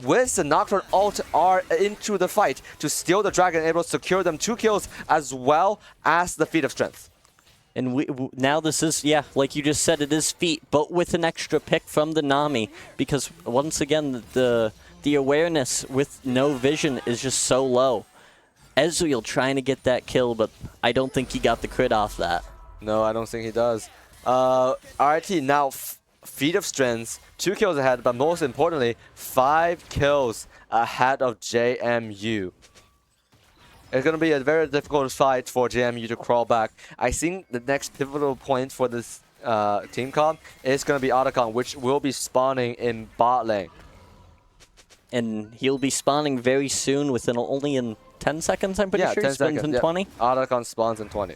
A: with the Nocturne ult are into the fight to steal the dragon, able to secure them 2 kills as well as the feat of strength.
B: And now this is, yeah, like you just said, it is feat, but with an extra pick from the Nami, because once again, the awareness with no vision is just so low. Ezreal trying to get that kill, but I don't think he got the crit off that.
A: No, I don't think he does. RIT now feat of strength, 2 kills ahead, but most importantly, 5 kills ahead of JMU. It's going to be a very difficult fight for JMU to crawl back. I think the next pivotal point for this team comp is going to be Otacon, which will be spawning in bot lane.
B: And he'll be spawning very soon, only in 10 seconds, I'm pretty sure.
A: 10 seconds.
B: In 20.
A: Otacon spawns in 20.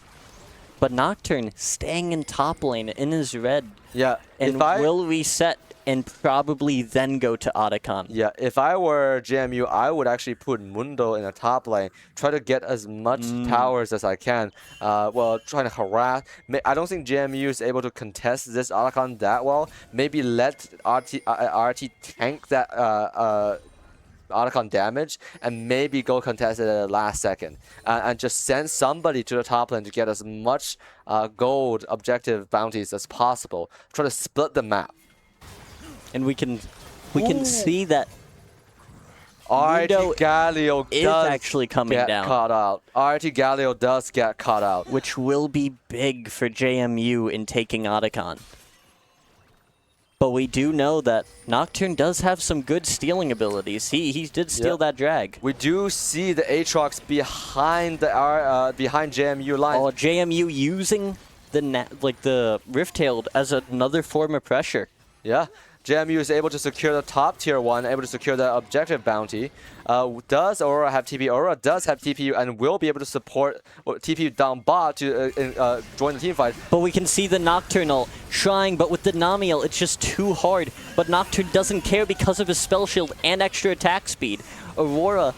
B: But Nocturne staying in top lane in his red.
A: Yeah.
B: And will reset and probably then go to Otacon.
A: Yeah, if I were JMU, I would actually put Mundo in the top lane, try to get as much towers as I can. Trying to harass. I don't think JMU is able to contest this Otacon that well. Maybe let RT tank that Otacon damage and maybe go contest it at the last second. And just send somebody to the top lane to get as much gold objective bounties as possible. Try to split the map.
B: And we can see that
A: RT Galio
B: is
A: does
B: actually coming
A: get
B: down.
A: Caught out. RT Galio does get caught out.
B: Which will be big for JMU in taking Otacon. But we do know that Nocturne does have some good stealing abilities. He did steal that drag.
A: We do see the Aatrox behind the behind JMU line.
B: Oh, JMU using the Rift-Tailed as another form of pressure.
A: Yeah. JMU is able to secure the top tier 1, able to secure the objective bounty. Does Aurora have TP? Aurora does have TPU and will be able to support TPU down bot to join the team fight.
B: But we can see the Nocturnal trying, but with the Namiel, it's just too hard. But Nocturne doesn't care because of his spell shield and extra attack speed. Aurora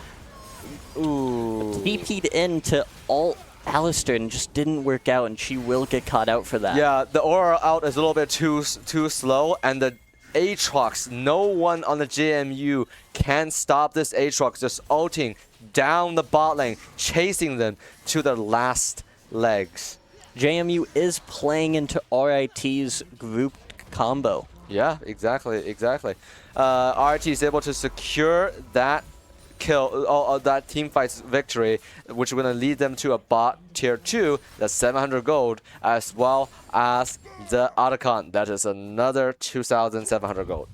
B: TP'd into ult Alistair and just didn't work out, and she will get caught out for that.
A: Yeah, the Aurora out is a little bit too slow, and the Aatrox, no one on the JMU can stop this Aatrox just ulting down the bot lane, chasing them to their last legs.
B: JMU is playing into RIT's group combo.
A: Yeah, exactly. RIT is able to secure that kill, that team fight's victory, which is going to lead them to a bot tier 2, that's 700 gold, as well as the Otacon, that is another 2,700 gold.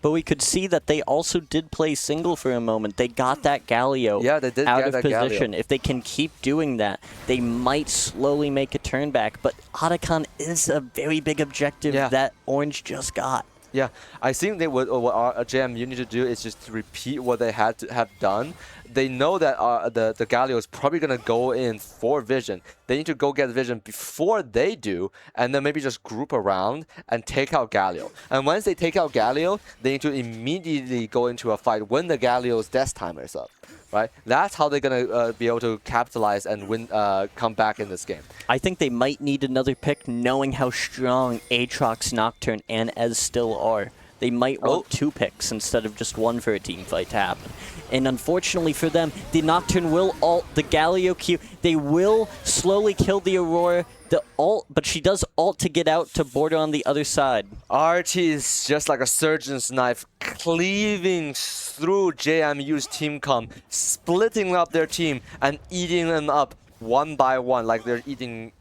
B: But we could see that they also did play single for a moment. They got that Galio out of position. If they can keep doing that, they might slowly make a turn back. But Otacon is a very big objective that Orange just got.
A: Yeah, I think what JMU need to do is just to repeat what they had to have done. They know that the Galio is probably going to go in for vision. They need to go get vision before they do, and then maybe just group around and take out Galio. And once they take out Galio, they need to immediately go into a fight when the Galio's death timer is up. Right? That's how they're going to be able to capitalize and win, come back in this game.
B: I think they might need another pick, knowing how strong Aatrox, Nocturne, and Ez still are. They might want 2 picks instead of just 1 for a team fight to happen. And unfortunately for them, the Nocturne will ult the Galio Q. They will slowly kill the Aurora, the ult, but she does ult to get out to border on the other side.
A: RIT is just like a surgeon's knife, cleaving through JMU's team comp, splitting up their team and eating them up one by one like they're eating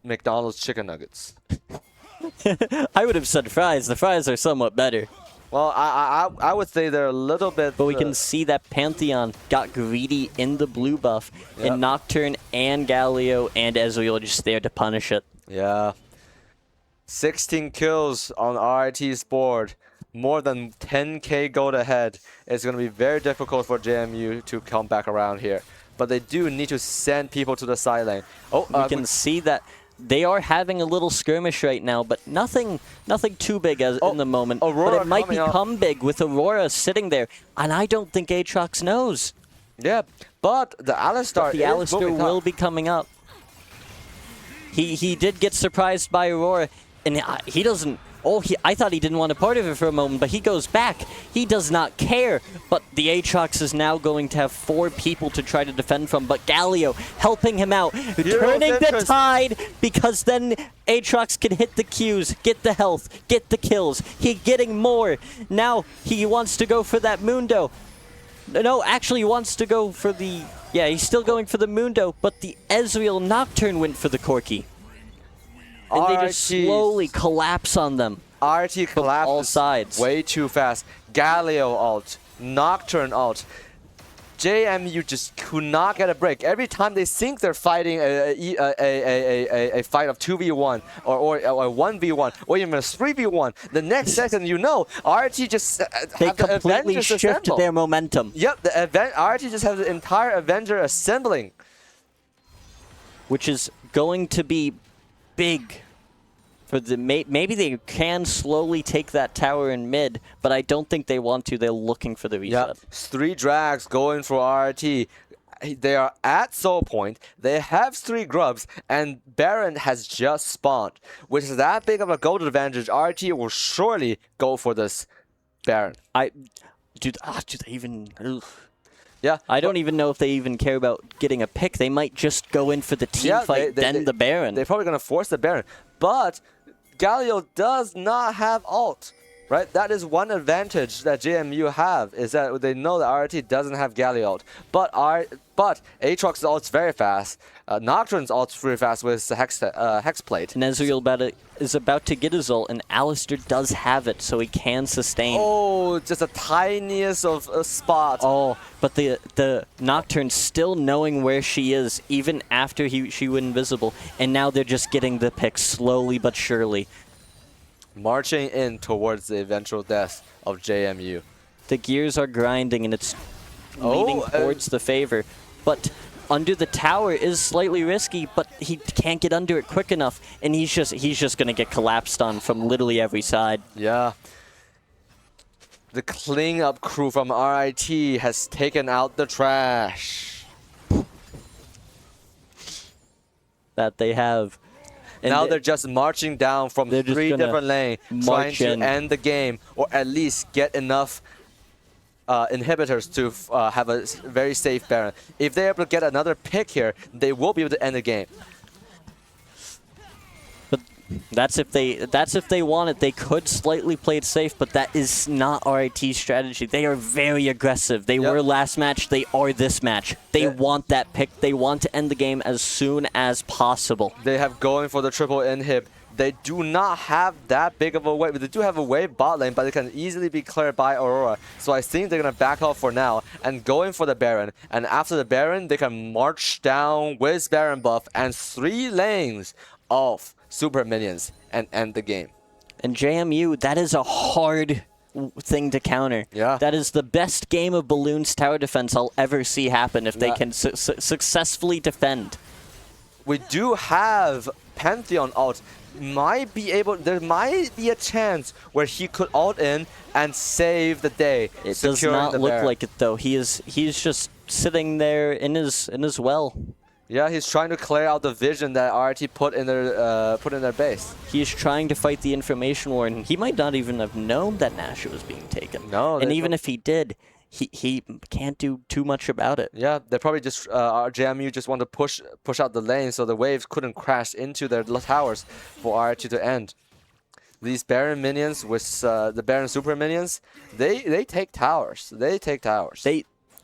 A: McDonald's chicken nuggets.
B: I would have said fries. The fries are somewhat better.
A: Well, I would say they're a little bit...
B: But we can see that Pantheon got greedy in the blue buff, and Nocturne and Galio and Ezreal just there to punish it.
A: Yeah. 16 kills on RIT's board. More than 10k gold ahead. It's going to be very difficult for JMU to come back around here. But they do need to send people to the side lane. Oh,
B: we can see that they are having a little skirmish right now, but nothing too big as in the moment.
A: Aurora
B: but it might become big with Aurora sitting there, and I don't think Aatrox knows.
A: Yeah, but the Alistar
B: will be coming up. He did get surprised by Aurora, and he doesn't... I thought he didn't want a part of it for a moment, but he goes back. He does not care. But the Aatrox is now going to have 4 people to try to defend from. But Galio helping him out, turning the tide, because then Aatrox can hit the Qs, get the health, get the kills. He's getting more. Now he wants to go for that Mundo. No, actually he wants to go for the... Yeah, he's still going for the Mundo, but the Ezreal Nocturne went for the Corki. And they just slowly collapse on them.
A: RT collapses
B: all sides.
A: Way too fast. Galio ult, Nocturne ult. JMU just could not get a break. Every time they think they're fighting a fight of 2v1 or a 1v1 or even a 3v1, the next second you know, RT just
B: they completely shifted their momentum.
A: Yep, RT just has the entire Avenger assembling.
B: Which is going to be big for the maybe they can slowly take that tower in mid, but I don't think they want to. They're looking for the reset.
A: Yep. 3 drags going for RT. They are at Soul Point. They have 3 grubs, and Baron has just spawned, which is that big of a gold advantage. RT will surely go for this Baron.
B: Do they even? Ugh.
A: Yeah,
B: I don't even know if they even care about getting a pick. They might just go in for the team fight, then the Baron.
A: They're probably going to force the Baron. But Galio does not have ult, right? That is one advantage that JMU have, is that they know that RT doesn't have Galio ult. But Aatrox's ult's very fast. Nocturne's ult's very fast with the Hex Plate.
B: And Ezreal is about to get his ult, and Alistar does have it, so he can sustain.
A: Oh, just the tiniest of spot.
B: Oh, but the Nocturne still knowing where she is, even after she went invisible. And now they're just getting the pick slowly but surely.
A: Marching in towards the eventual death of JMU.
B: The gears are grinding, and it's leaning towards the favor. But under the tower is slightly risky, but he can't get under it quick enough, and he's just going to get collapsed on from literally every side.
A: Yeah. The clean-up crew from RIT has taken out the trash.
B: That they have.
A: And now they're just marching down from 3 different lanes, trying to end the game, or at least get enough inhibitors to have a very safe Baron. If they're able to get another pick here, they will be able to end the game.
B: But that's if they want it. They could slightly play it safe, but that is not RIT's strategy. They are very aggressive. They were last match. They are this match. They want that pick. They want to end the game as soon as possible.
A: They have going for the triple inhib. They do not have that big of a wave. They do have a wave bot lane, but it can easily be cleared by Aurora. So I think they're going to back off for now and go in for the Baron. And after the Baron, they can march down with Baron buff and 3 lanes of super minions and end the game.
B: And JMU, that is a hard thing to counter.
A: Yeah.
B: That is the best game of Balloon's tower defense I'll ever see happen if they can successfully defend.
A: We do have Pantheon ult. There might be a chance where he could ult in and save the day.
B: It does not look like it though. He's just sitting there in his well.
A: Yeah, he's trying to clear out the vision that RIT put in their base.
B: He's trying to fight the information war, and he might not even have known that Nasha was being taken.
A: No,
B: and even if he did, he can't do too much about it.
A: Yeah, they probably just JMU just want to push out the lane so the waves couldn't crash into their towers for RIT to end. These Baron minions with the Baron super minions, they take towers. They take towers.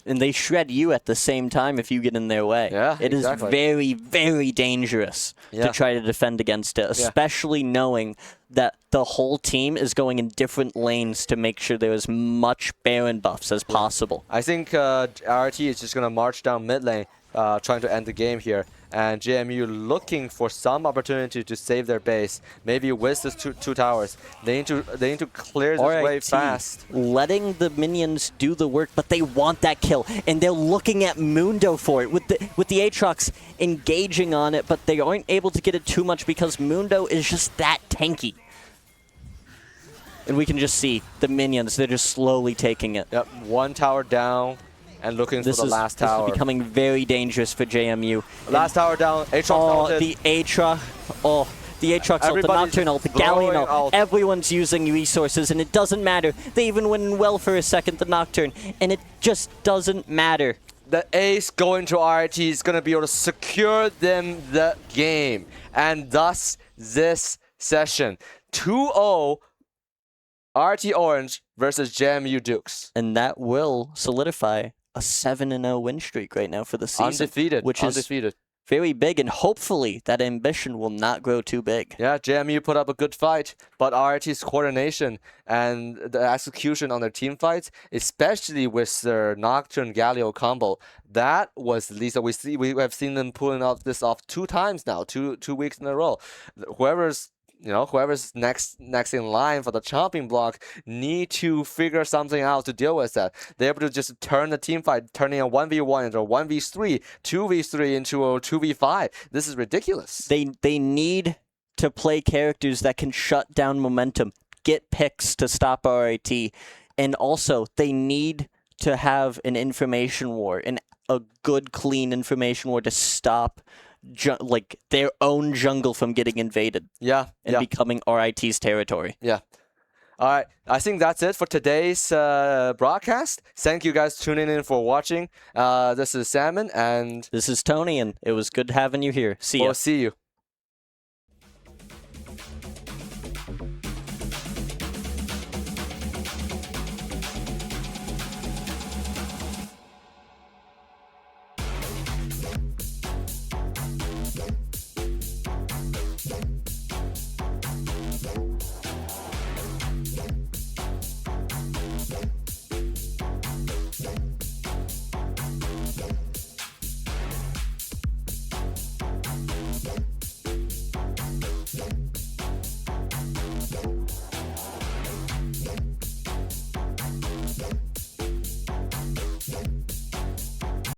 B: And they shred you at the same time if you get in their way.
A: Yeah,
B: it
A: exactly.
B: is very, very dangerous to try to defend against it, especially knowing that the whole team is going in different lanes to make sure there is much Baron buffs as possible.
A: I think RIT is just going to march down mid lane, trying to end the game here. And JMU looking for some opportunity to save their base. Maybe with these two towers. They need to clear this wave fast.
B: Letting the minions do the work, but they want that kill. And they're looking at Mundo for it. With the Aatrox engaging on it, but they aren't able to get it too much because Mundo is just that tanky. And we can just see the minions, they're just slowly taking it.
A: Yep, one tower down. And looking for the last tower.
B: This is becoming very dangerous for JMU.
A: Last tower down. Aatrox
B: the Aatrox. The Aatrox ult, the Nocturne ult, the Galleon ult. Everyone's using resources, and it doesn't matter. They even went in well for a second, the Nocturne, and it just doesn't matter.
A: The ace going to RIT is going to be able to secure them the game. And thus, this session. 2-0 RIT Orange versus JMU Dukes.
B: And that will solidify a 7-0 win streak right now for the season.
A: Undefeated.
B: Which is very big, and hopefully that ambition will not grow too big.
A: Yeah, JMU put up a good fight, but RIT's coordination and the execution on their team fights, especially with their Nocturne Galio combo, that was Lisa. We have seen them pulling this off 2 times now, two weeks in a row. Whoever's next in line for the chopping block need to figure something out to deal with that. They're able to just turn the team fight, turning a 1v1 into a 1v3, 2v3 into a 2v5. This is ridiculous.
B: They need to play characters that can shut down momentum, get picks to stop RIT, and also they need to have an information war, and a good, clean information war to stop their own jungle from getting invaded. And becoming RIT's territory.
A: Yeah. All right. I think that's it for today's broadcast. Thank you guys tuning in for watching. This is Salmon and
B: this is Tony, and it was good having you here. See ya.
A: We'll see you.